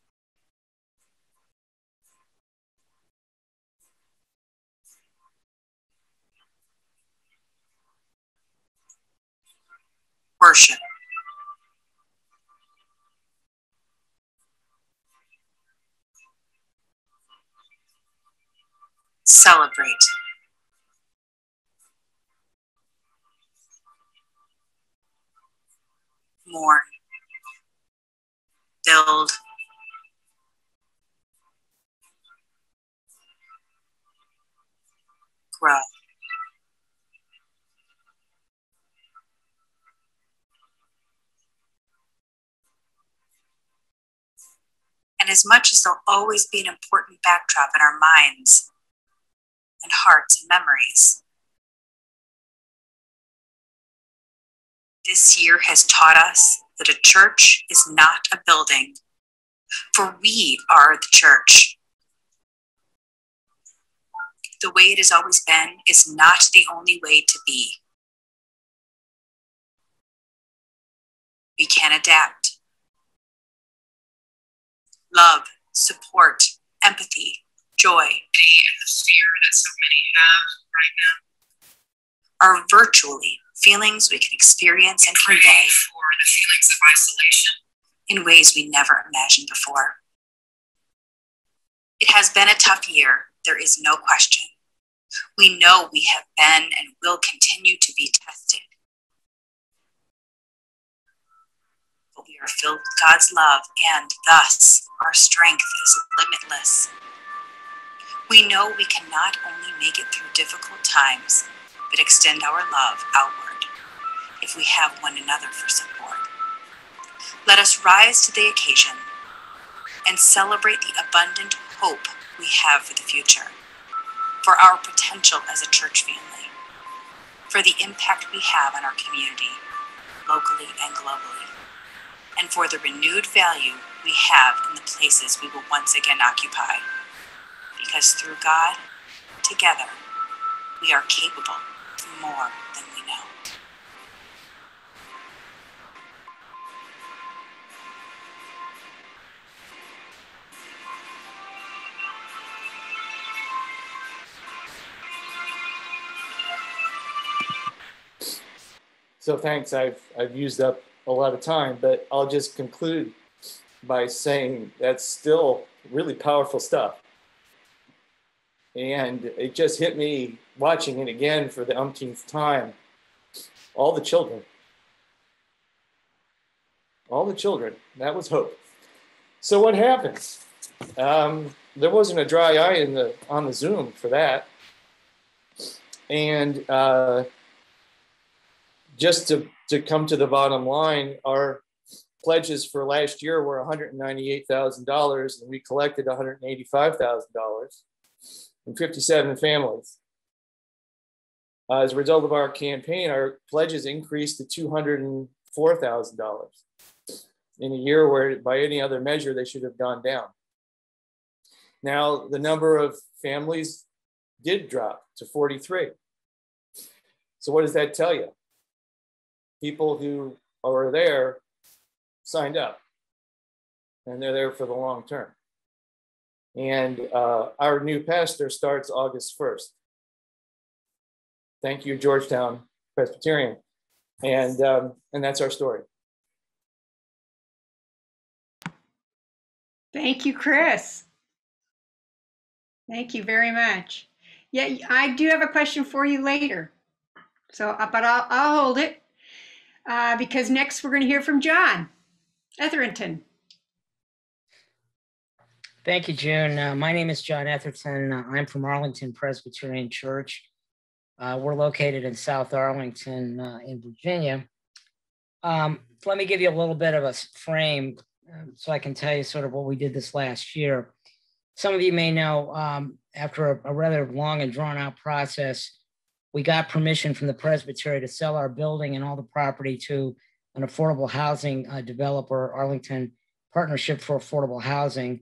Worship. Celebrate. Mourn. Build. Grow. And as much as there'll always be an important backdrop in our minds and hearts and memories, this year has taught us that a church is not a building, for we are the church. The way it has always been is not the only way to be. We can adapt. Love, support, empathy, joy, and the fear that so many have right now are virtually feelings we can experience and convey for the feelings of isolation in ways we never imagined before. It has been a tough year, there is no question. We know we have been and will continue to be tested. But we are filled with God's love, and thus our strength is limitless. We know we can not only make it through difficult times, but extend our love outward if we have one another for support. Let us rise to the occasion and celebrate the abundant hope we have for the future, for our potential as a church family, for the impact we have on our community, locally and globally, and for the renewed value we have in the places we will once again occupy. Because through God, together, we are capable of more than we know. So thanks, I've used up a lot of time, but I'll just conclude by saying that's still really powerful stuff. And it just hit me watching it again for the umpteenth time. All the children, that was hope. So what happens? There wasn't a dry eye on the Zoom for that. And just to come to the bottom line, our pledges for last year were $198,000, and we collected $185,000 from 57 families. As a result of our campaign, our pledges increased to $204,000 in a year where by any other measure, they should have gone down. Now, the number of families did drop to 43. So what does that tell you? People who are there signed up, and they're there for the long term. And our new pastor starts August 1st. Thank you, Georgetown Presbyterian. And that's our story. Thank you, Chris. Thank you very much. Yeah, I do have a question for you later. So, but I'll hold it because next we're going to hear from John Etherington. Thank you, June. My name is John Etherton. I'm from Arlington Presbyterian Church. We're located in South Arlington in Virginia. Let me give you a little bit of a frame so I can tell you sort of what we did this last year. Some of you may know, after a rather long and drawn out process, we got permission from the Presbytery to sell our building and all the property to an affordable housing developer, Arlington Partnership for Affordable Housing.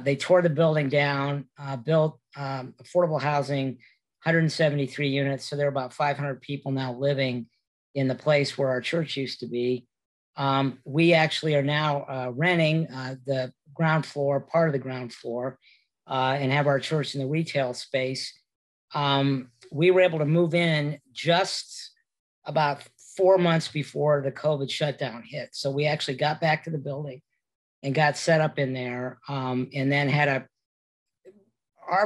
They tore the building down, built affordable housing, 173 units. So there are about 500 people now living in the place where our church used to be. We actually are now renting the ground floor, part of the ground floor, and have our church in the retail space. We were able to move in just about 4 months before the COVID shutdown hit. So we actually got back to the building and got set up in there, and then had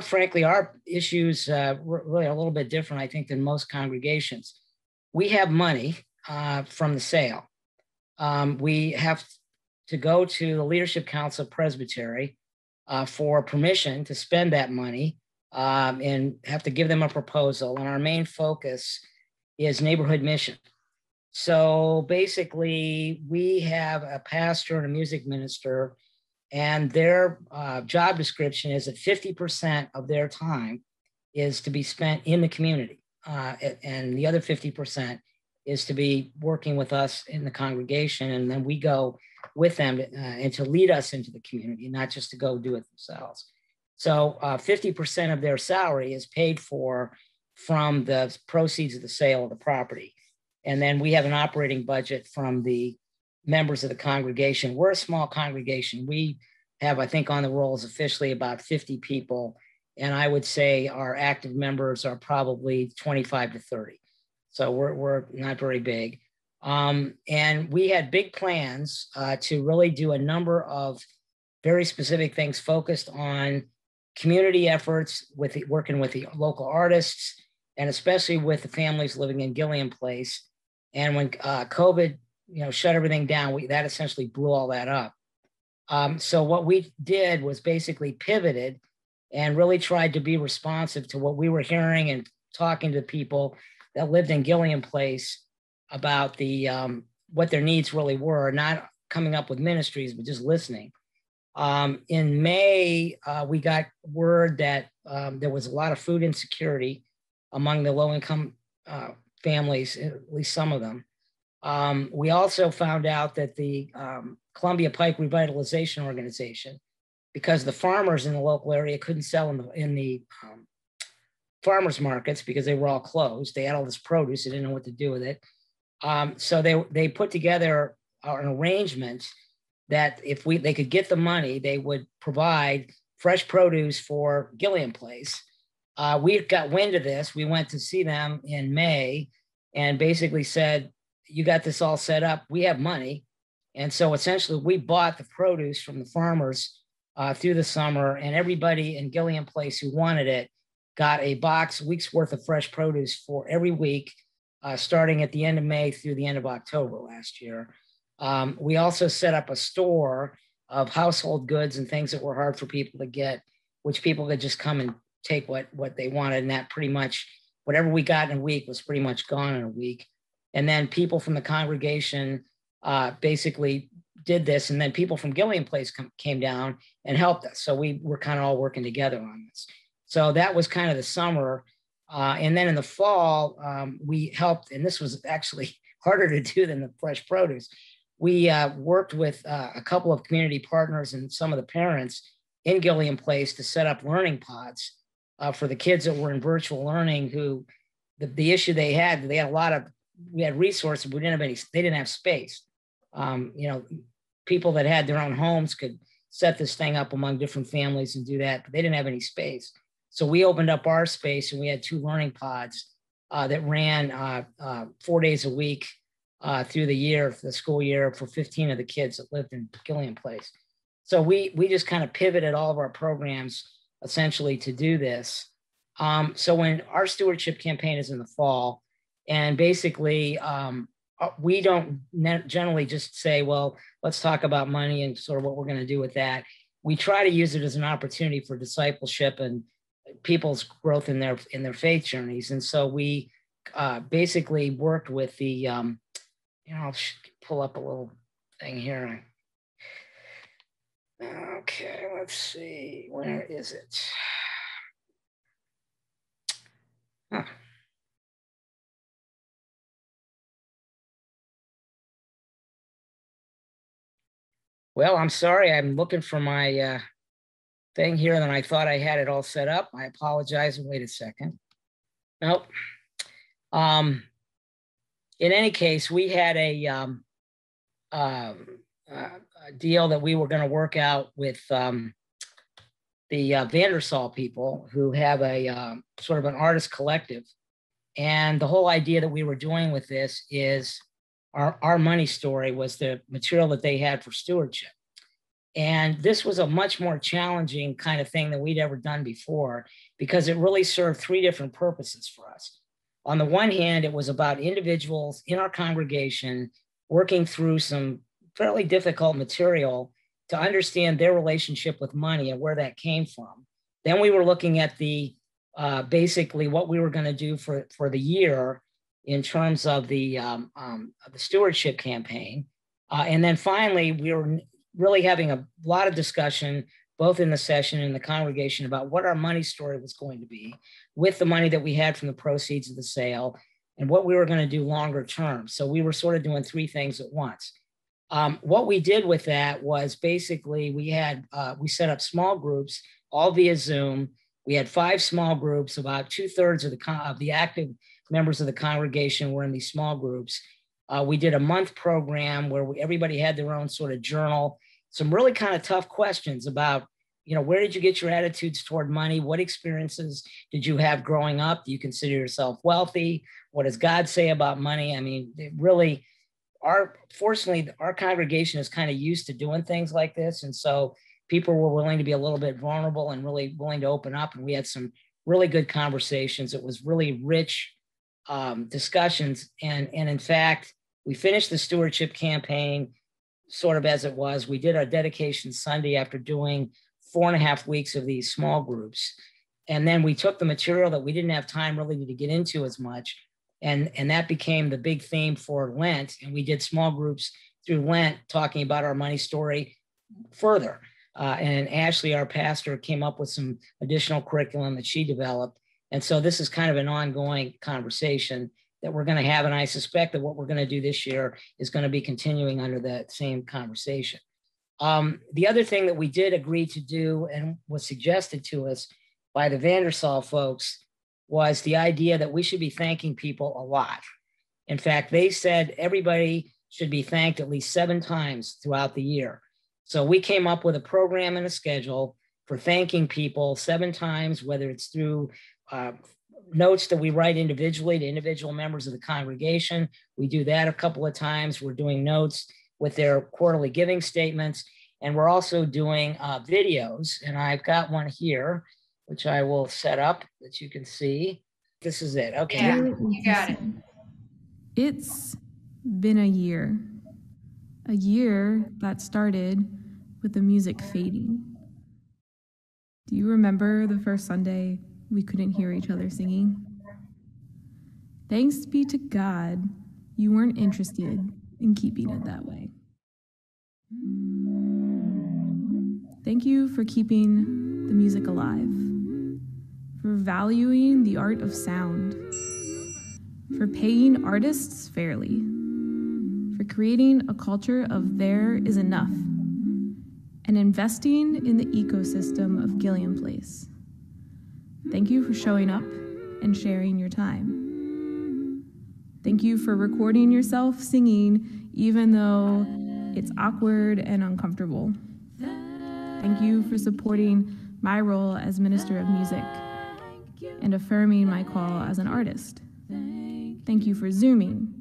frankly, our issues were really a little bit different, I think, than most congregations. We have money from the sale. We have to go to the Leadership Council of Presbytery for permission to spend that money, and have to give them a proposal. And our main focus is neighborhood mission. So basically, we have a pastor and a music minister, and their job description is that 50% of their time is to be spent in the community, and the other 50% is to be working with us in the congregation, and then we go with them and to lead us into the community, not just to go do it themselves. So 50% of their salary is paid for from the proceeds of the sale of the property. And then we have an operating budget from the members of the congregation. We're a small congregation. We have, I think, on the rolls officially about 50 people. And I would say our active members are probably 25 to 30. So we're not very big. And we had big plans to really do a number of very specific things focused on community efforts, with working with the local artists, and especially with the families living in Gilliam Place. And when COVID, shut everything down, that essentially blew all that up. So what we did was basically pivoted and really tried to be responsive to what we were hearing and talking to people that lived in Gilliam Place about the what their needs really were, not coming up with ministries, but just listening. In May, we got word that there was a lot of food insecurity among the low-income families, at least some of them. We also found out that the Columbia Pike Revitalization Organization, because the farmers in the local area couldn't sell in the farmers markets because they were all closed. They had all this produce, they didn't know what to do with it. So they put together an arrangement that if they could get the money, they would provide fresh produce for Gilliam Place. We got wind of this. We went to see them in May and basically said, you got this all set up. We have money. And so essentially we bought the produce from the farmers through the summer, and everybody in Gilliam Place who wanted it got a week's worth of fresh produce for every week, starting at the end of May through the end of October last year. We also set up a store of household goods and things that were hard for people to get, which people could just come and take what they wanted. And that pretty much whatever we got in a week was pretty much gone in a week. And then people from the congregation basically did this. And then people from Gilliam Place came down and helped us. So we were kind of all working together on this. So that was kind of the summer. And then in the fall, we helped, and this was actually harder to do than the fresh produce. We worked with a couple of community partners and some of the parents in Gilliam Place to set up learning pods for the kids that were in virtual learning, who the issue they had we had resources, but they didn't have space. People that had their own homes could set this thing up among different families and do that, but they didn't have any space. So we opened up our space, and we had 2 learning pods that ran 4 days a week through the school year for 15 of the kids that lived in Gilliam Place. So we just kind of pivoted all of our programs essentially to do this. So when our stewardship campaign is in the fall, and basically we don't generally just say, well, let's talk about money and sort of what we're going to do with that. We try to use it as an opportunity for discipleship and people's growth in their faith journeys. And so we basically worked with the, I'll pull up a little thing here. Okay, let's see, where is it? Huh. Well, I'm sorry, I'm looking for my thing here, and then I thought I had it all set up. I apologize, and wait a second. Nope. In any case, we had a deal that we were going to work out with the Vandersall people, who have a sort of an artist collective. And the whole idea that we were doing with this is our money story was the material that they had for stewardship. And this was a much more challenging kind of thing than we'd ever done before, because it really served 3 different purposes for us. On the one hand, it was about individuals in our congregation working through some fairly difficult material to understand their relationship with money and where that came from. Then we were looking at the basically what we were going to do for the year in terms of the stewardship campaign. And then finally, we were really having a lot of discussion, both in the session and the congregation, about what our money story was going to be with the money that we had from the proceeds of the sale and what we were going to do longer term. So we were sort of doing 3 things at once. What we did with that was basically we set up small groups, all via Zoom. We had 5 small groups. About 2/3 of the active members of the congregation were in these small groups. We did a month program where everybody had their own sort of journal, some really kind of tough questions about, where did you get your attitudes toward money? What experiences did you have growing up? Do you consider yourself wealthy? What does God say about money? I mean, fortunately, our congregation is kind of used to doing things like this. And so people were willing to be a little bit vulnerable and really willing to open up. And we had some really good conversations. It was really rich discussions. And in fact, we finished the stewardship campaign sort of as it was. We did our dedication Sunday after doing 4.5 weeks of these small groups. And then we took the material that we didn't have time really to get into as much. And that became the big theme for Lent. And we did small groups through Lent talking about our money story further. And Ashley, our pastor, came up with some additional curriculum that she developed. And so this is kind of an ongoing conversation that we're going to have. And I suspect that what we're going to do this year is going to be continuing under that same conversation. The other thing that we did agree to do and was suggested to us by the Vandersall folks was the idea that we should be thanking people a lot. In fact, they said everybody should be thanked at least 7 times throughout the year. So we came up with a program and a schedule for thanking people 7 times, whether it's through notes that we write individually to individual members of the congregation. We do that a couple of times. We're doing notes with their quarterly giving statements. And we're also doing videos. And I've got one here, which I will set up that you can see. This is it. Okay. Yeah, you got it. It's been a year that started with the music fading. Do you remember the first Sunday we couldn't hear each other singing? Thanks be to God, you weren't interested in keeping it that way. Thank you for keeping the music alive, for valuing the art of sound, for paying artists fairly, for creating a culture of there is enough, and investing in the ecosystem of Gilliam Place. Thank you for showing up and sharing your time. Thank you for recording yourself singing even though it's awkward and uncomfortable. Thank you for supporting my role as minister of music and affirming my call as an artist. Thank you for Zooming,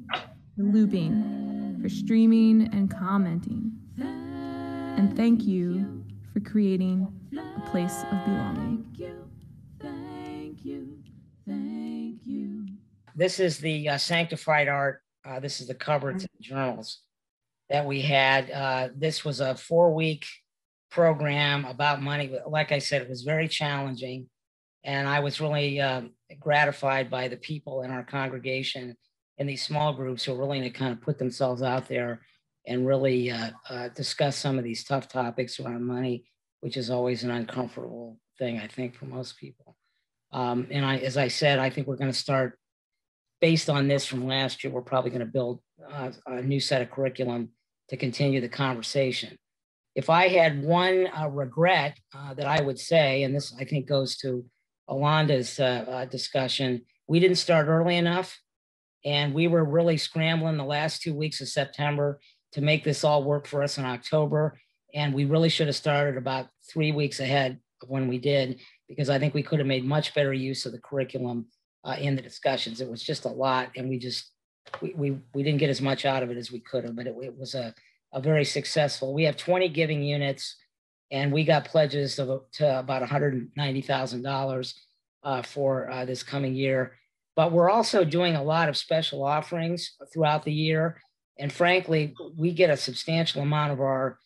for looping, for streaming and commenting. And thank you for creating a place of belonging. This is the Sanctified Art. This is the cover to the journals that we had. This was a 4-week program about money. Like I said, it was very challenging. And I was really gratified by the people in our congregation in these small groups who are willing to kind of put themselves out there and really discuss some of these tough topics around money, which is always an uncomfortable thing, I think, for most people. As I said, I think we're going to start, based on this from last year, we're probably going to build a new set of curriculum to continue the conversation. If I had one regret that I would say, and this I think goes to Alanda's discussion, we didn't start early enough, and we were really scrambling the last 2 weeks of September to make this all work for us in October, and we really should have started about 3 weeks ahead of when we did, because I think we could have made much better use of the curriculum in the discussions. It was just a lot, and we didn't get as much out of it as we could have, but it was a very successful. We have 20 giving units, and we got pledges to about $190,000 for this coming year. But we're also doing a lot of special offerings throughout the year. And frankly, we get a substantial amount of our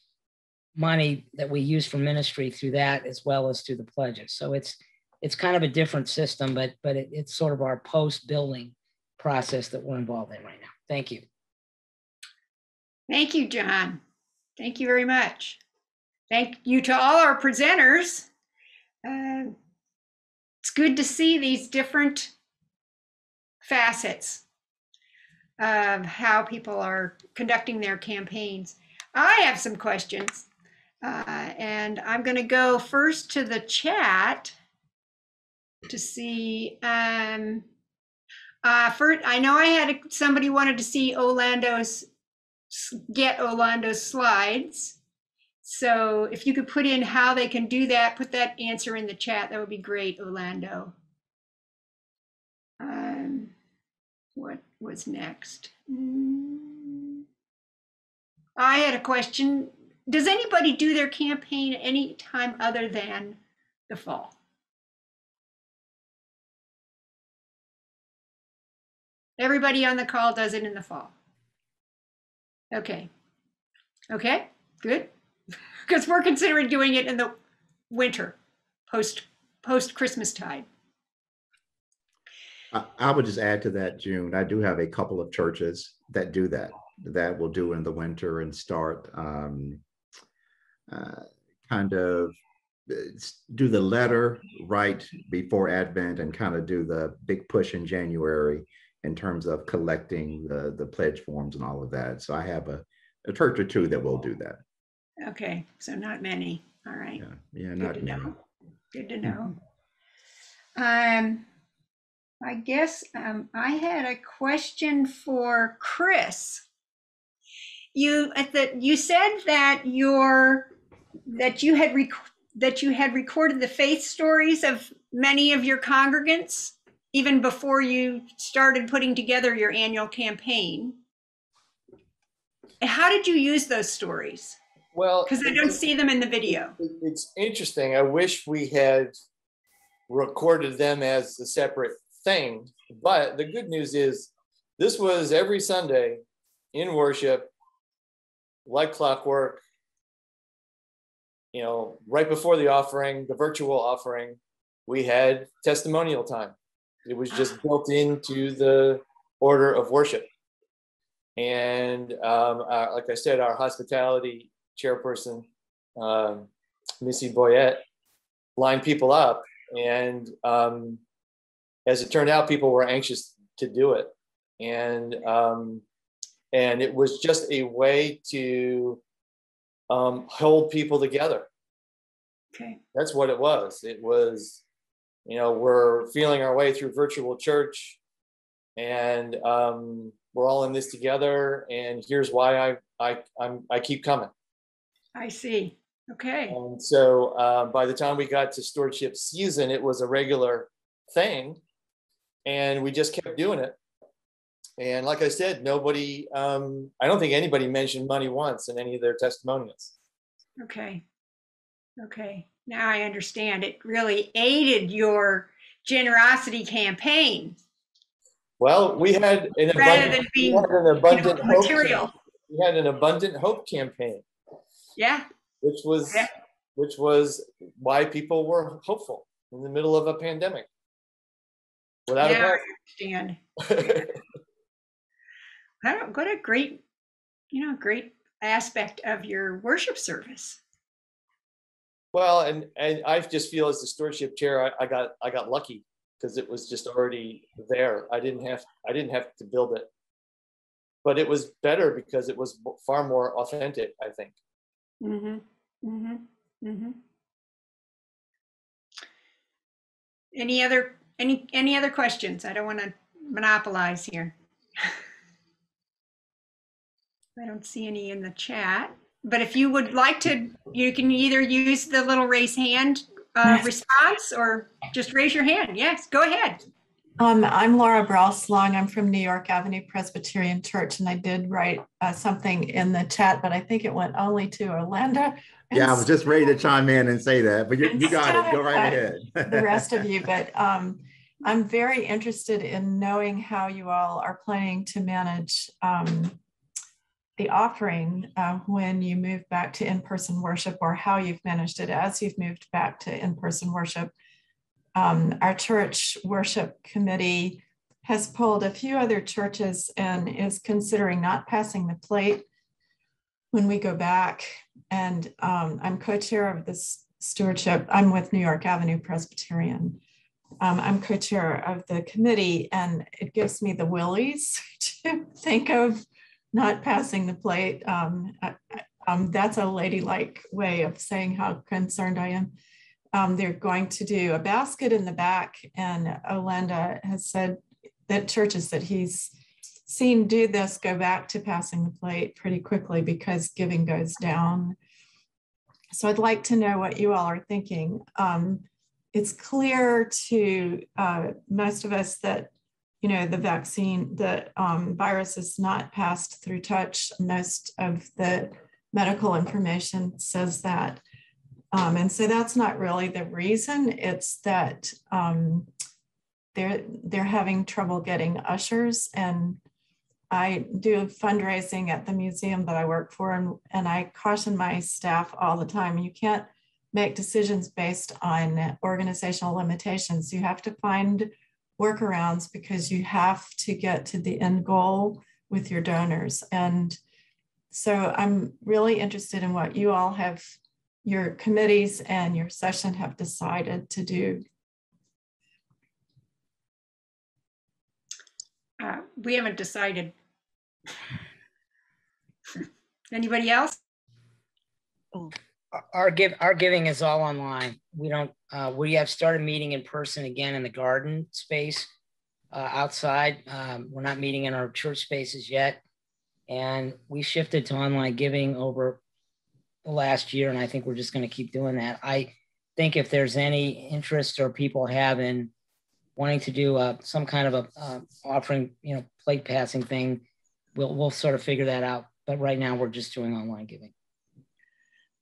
money that we use for ministry through that, as well as through the pledges. So it's kind of a different system, but it's sort of our post-building process that we're involved in right now. Thank you. Thank you, John. Thank you very much. Thank you to all our presenters. It's good to see these different facets of how people are conducting their campaigns. I have some questions, and I'm going to go first to the chat to see. First, I know I had somebody wanted to see Orlando's slides. So if you could put in how they can do that, put that answer in the chat, that would be great, Orlando. What was next? I had a question. Does anybody do their campaign any time other than the fall? Everybody on the call does it in the fall. Okay, good. Because we're considering doing it in the winter, post Christmas tide. I would just add to that, June. I do have a couple of churches that do that will do in the winter and start kind of do the letter right before Advent and kind of do the big push in January in terms of collecting the pledge forms and all of that. So I have a church or two that will do that. Okay, so not many. All right. Yeah, not many. Good to know. I guess I had a question for Chris. You said that you had recorded the faith stories of many of your congregants even before you started putting together your annual campaign. How did you use those stories? Well, because I don't see them in the video. It's interesting. I wish we had recorded them as a separate thing, but the good news is this was every Sunday in worship, like clockwork, right before the offering, the virtual offering, we had testimonial time. It was just built into the order of worship. And like I said, our hospitality chairperson, Missy Boyette, lined people up. And as it turned out, people were anxious to do it. And it was just a way to hold people together. Okay. That's what it was. It was, we're feeling our way through virtual church, and we're all in this together. And here's why I keep coming. I see. Okay. And so by the time we got to stewardship season, it was a regular thing, and we just kept doing it. And like I said, nobody, I don't think anybody mentioned money once in any of their testimonials. Okay. Okay. Now I understand. It really aided your generosity campaign. Well, we had an abundant, material. We had an abundant hope campaign. Yeah. Which was why people were hopeful in the middle of a pandemic. Without a doubt. I understand. What a great, great aspect of your worship service. Well, and I just feel as the stewardship chair, I got lucky because it was just already there. I didn't have to build it, but it was better because it was far more authentic, I think. Mm-hmm. Mm-hmm. Mm-hmm. Any other questions? I don't want to monopolize here. I don't see any in the chat, but if you would like to, you can either use the little raise hand response or just raise your hand. Yes, go ahead. I'm Laura Brauslong. I'm from New York Avenue Presbyterian Church, and I did write something in the chat, but I think it went only to Orlando. Yeah, I was just ready to chime in and say that, but you got it. Go right ahead. The rest of you, but I'm very interested in knowing how you all are planning to manage the offering when you move back to in-person worship, or how you've managed it as you've moved back to in-person worship. Our church worship committee has polled a few other churches and is considering not passing the plate when we go back. And I'm co-chair of this stewardship. I'm with New York Avenue Presbyterian. I'm co-chair of the committee, and it gives me the willies to think of not passing the plate. That's a ladylike way of saying how concerned I am. They're going to do a basket in the back, and Olanda has said that churches that he's seen do this go back to passing the plate pretty quickly because giving goes down. So I'd like to know what you all are thinking. It's clear to most of us that, the vaccine, the virus is not passed through touch. Most of the medical information says that. And so that's not really the reason. It's that they're having trouble getting ushers. And I do fundraising at the museum that I work for, and I caution my staff all the time. You can't make decisions based on organizational limitations. You have to find workarounds because you have to get to the end goal with your donors. And so I'm really interested in what you all have, your committees and your session have decided to do. We haven't decided. Anybody else? Our giving is all online. We don't. We have started meeting in person again in the garden space outside. We're not meeting in our church spaces yet, and we shifted to online giving over the last year, and I think we're just going to keep doing that. I think if there's any interest or people have in wanting to do some kind of a offering, plate passing thing, we'll sort of figure that out. But right now we're just doing online giving.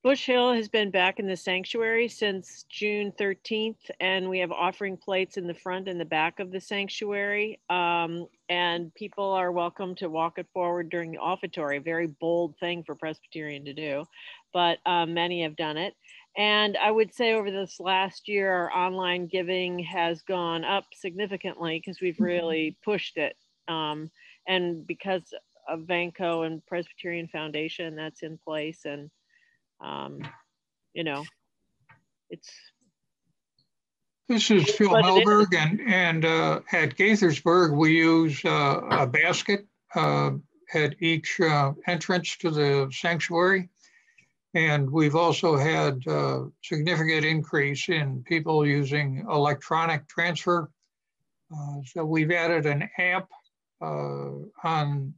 Bush Hill has been back in the sanctuary since June 13th, and we have offering plates in the front and the back of the sanctuary. And people are welcome to walk it forward during the offertory, a very bold thing for Presbyterian to do, but many have done it. And I would say over this last year, our online giving has gone up significantly because we've really pushed it. And because of Vanco and Presbyterian Foundation, that's in place. And, you know, it's. This is Phil Melberg, and at Gaithersburg, we use a basket at each entrance to the sanctuary. And we've also had a significant increase in people using electronic transfer. So we've added an app on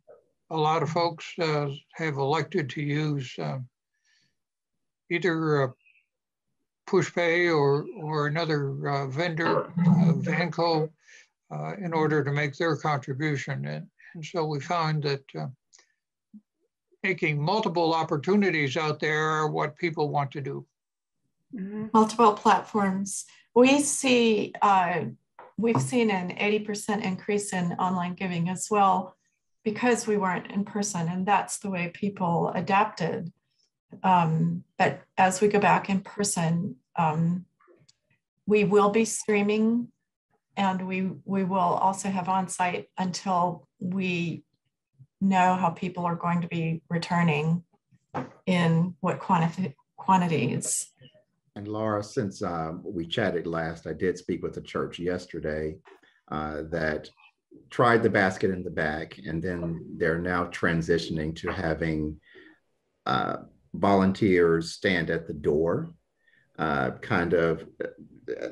a lot of folks have elected to use either PushPay or another vendor, Vanco, in order to make their contribution. And so we found that making multiple opportunities out there are what people want to do. Multiple platforms. We see, we've seen an 80% increase in online giving as well, because we weren't in person, and that's the way people adapted. But as we go back in person, we will be streaming, and we will also have on-site until we know how people are going to be returning in what quantities. And Laura, since we chatted last, I did speak with a church yesterday that tried the basket in the back, and then they're now transitioning to having volunteers stand at the door, kind of,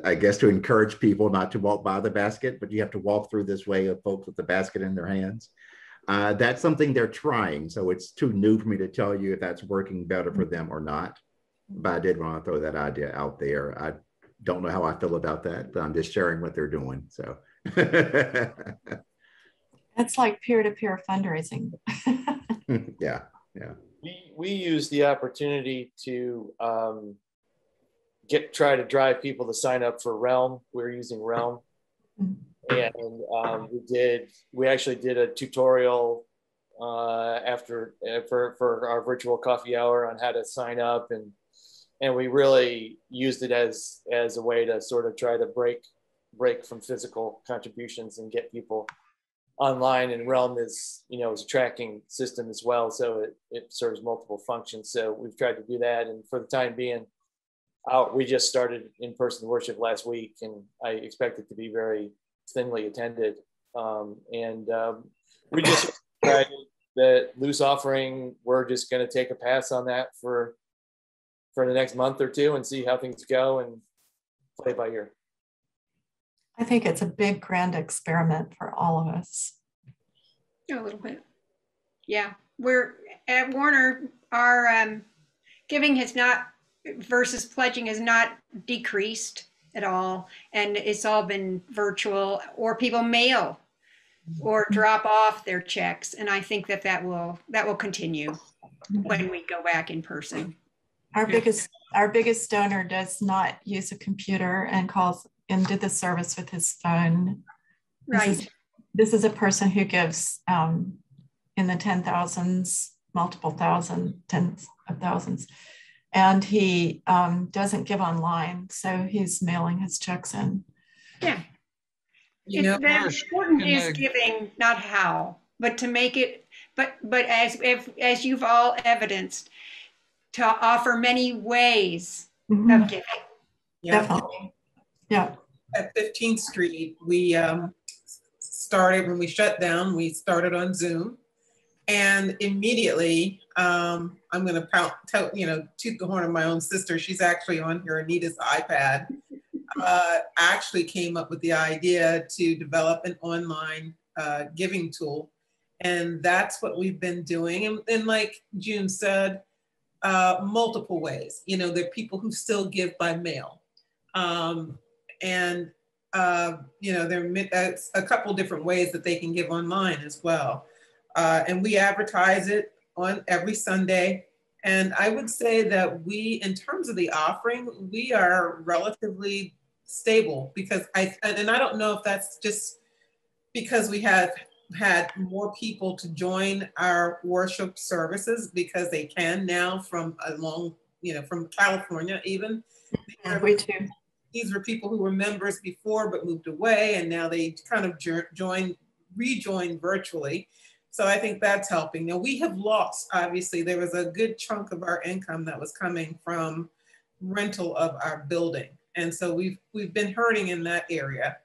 I guess, to encourage people not to walk by the basket, but you have to walk through this way of folks with the basket in their hands. That's something they're trying. So it's too new for me to tell you if that's working better for them or not. But I did want to throw that idea out there. I don't know how I feel about that, but I'm just sharing what they're doing. So it's like peer-to-peer fundraising. Yeah. We use the opportunity to try to drive people to sign up for Realm. We're using Realm. And we actually did a tutorial for our virtual coffee hour on how to sign up, and we really used it as a way to sort of try to break from physical contributions and get people online. And Realm is a tracking system as well, so it serves multiple functions. So we've tried to do that, and for the time being, we just started in-person worship last week, and I expect it to be very thinly attended. We just tried that loose offering. We're just going to take a pass on that for the next month or two and see how things go and play by ear. I think it's a big, grand experiment for all of us. A little bit. Yeah. We're at Warner, our giving has not, versus pledging, has not decreased at all, and it's all been virtual, or people mail or drop off their checks, and I think that will continue when we go back in person. Our biggest donor does not use a computer and calls and did the service with his phone. Right. This is a person who gives in the 10,000s, multiple thousand, tens of thousands. And he doesn't give online, so he's mailing his checks in. Yeah. The important is giving, not how, but to make it, but as you've all evidenced, to offer many ways of giving. Yeah. Definitely. Yeah. At 15th Street, we started, when we shut down, we started on Zoom. And immediately, I'm going to toot the horn of my own sister. She's actually on here, Anita's iPad. Actually came up with the idea to develop an online giving tool. And that's what we've been doing. And like June said, multiple ways. There are people who still give by mail. There are a couple different ways that they can give online as well. And we advertise it on every Sunday. And I would say that we, in terms of the offering, we are relatively stable, because I don't know if that's just because we have had more people to join our worship services, because they can now from from California even. We too. These were people who were members before but moved away, and now they kind of join rejoin virtually. So I think that's helping. Now we have lost, obviously, there was a good chunk of our income that was coming from rental of our building. And so we've been hurting in that area.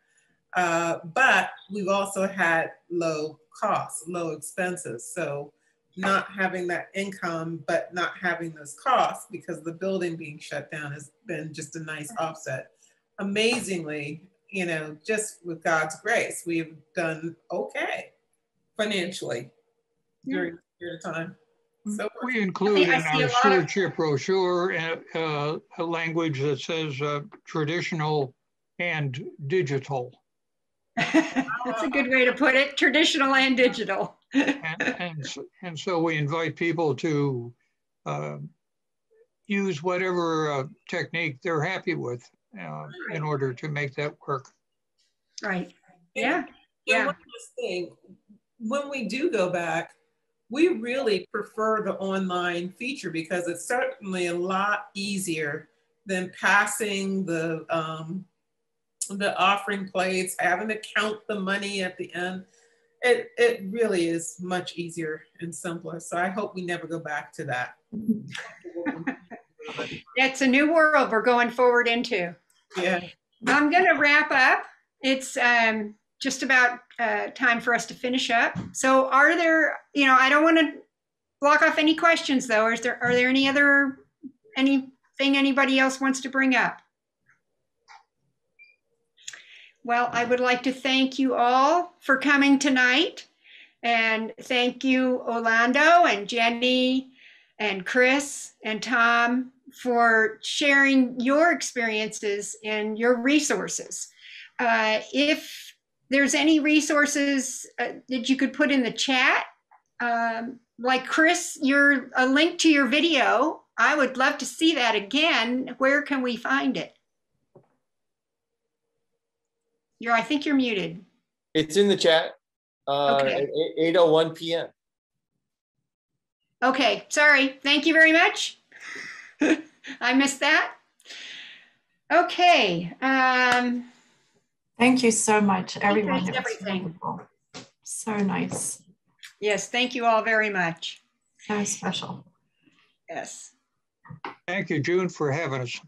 But we've also had low costs, low expenses. So not having that income, but not having those costs because the building being shut down has been just a nice offset. Amazingly, you know, just with God's grace, we've done okay financially during this period of time. So we include in our stewardship brochure a language that says traditional and digital. That's a good way to put it, traditional and digital. and so we invite people to use whatever technique they're happy with in order to make that work. Right. Yeah. Yeah. One last thing, when we do go back, we really prefer the online feature because it's certainly a lot easier than passing the offering plates, having to count the money at the end. It really is much easier and simpler. So I hope we never go back to that. It's a new world we're going forward into. Yeah. I'm going to wrap up. It's just about time for us to finish up. So are there, you know, I don't want to block off any questions though. Are there anything anybody else wants to bring up? Well, I would like to thank you all for coming tonight. And thank you, Orlando and Jenny and Chris and Tom for sharing your experiences and your resources. If there's any resources that you could put in the chat, like Chris, a link to your video, I would love to see that again. Where can we find it? I think you're muted. It's in the chat okay. At 8:01 p.m. Okay, sorry. Thank you very much. I missed that. Okay. Thank you so much, everyone. That's everything. So nice. Yes, thank you all very much. So special. Yes. Thank you, June, for having us.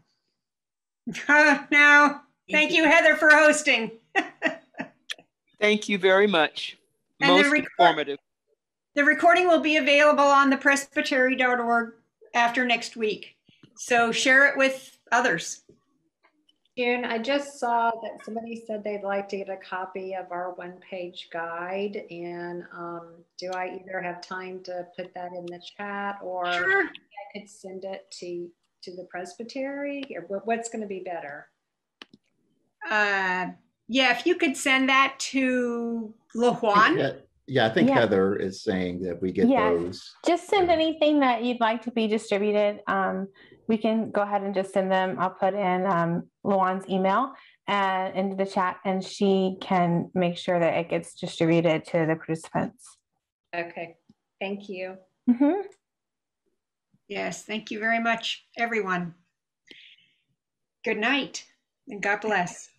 No, thank you, Heather, for hosting. Thank you very much. And most informative. The recording will be available on the presbytery.org after next week. So share it with others. June, I just saw that somebody said they'd like to get a copy of our one-page guide. And do I either have time to put that in the chat or sure. I could send it to the presbytery? Or what's going to be better? Yeah, if you could send that to LaJuan. I think Heather is saying that we get those. Just send anything that you'd like to be distributed. We can go ahead and just send them. I'll put in LaJuan's email and into the chat, and she can make sure that it gets distributed to the participants. Okay, thank you. Mm-hmm. Yes, thank you very much, everyone. Good night, and God bless.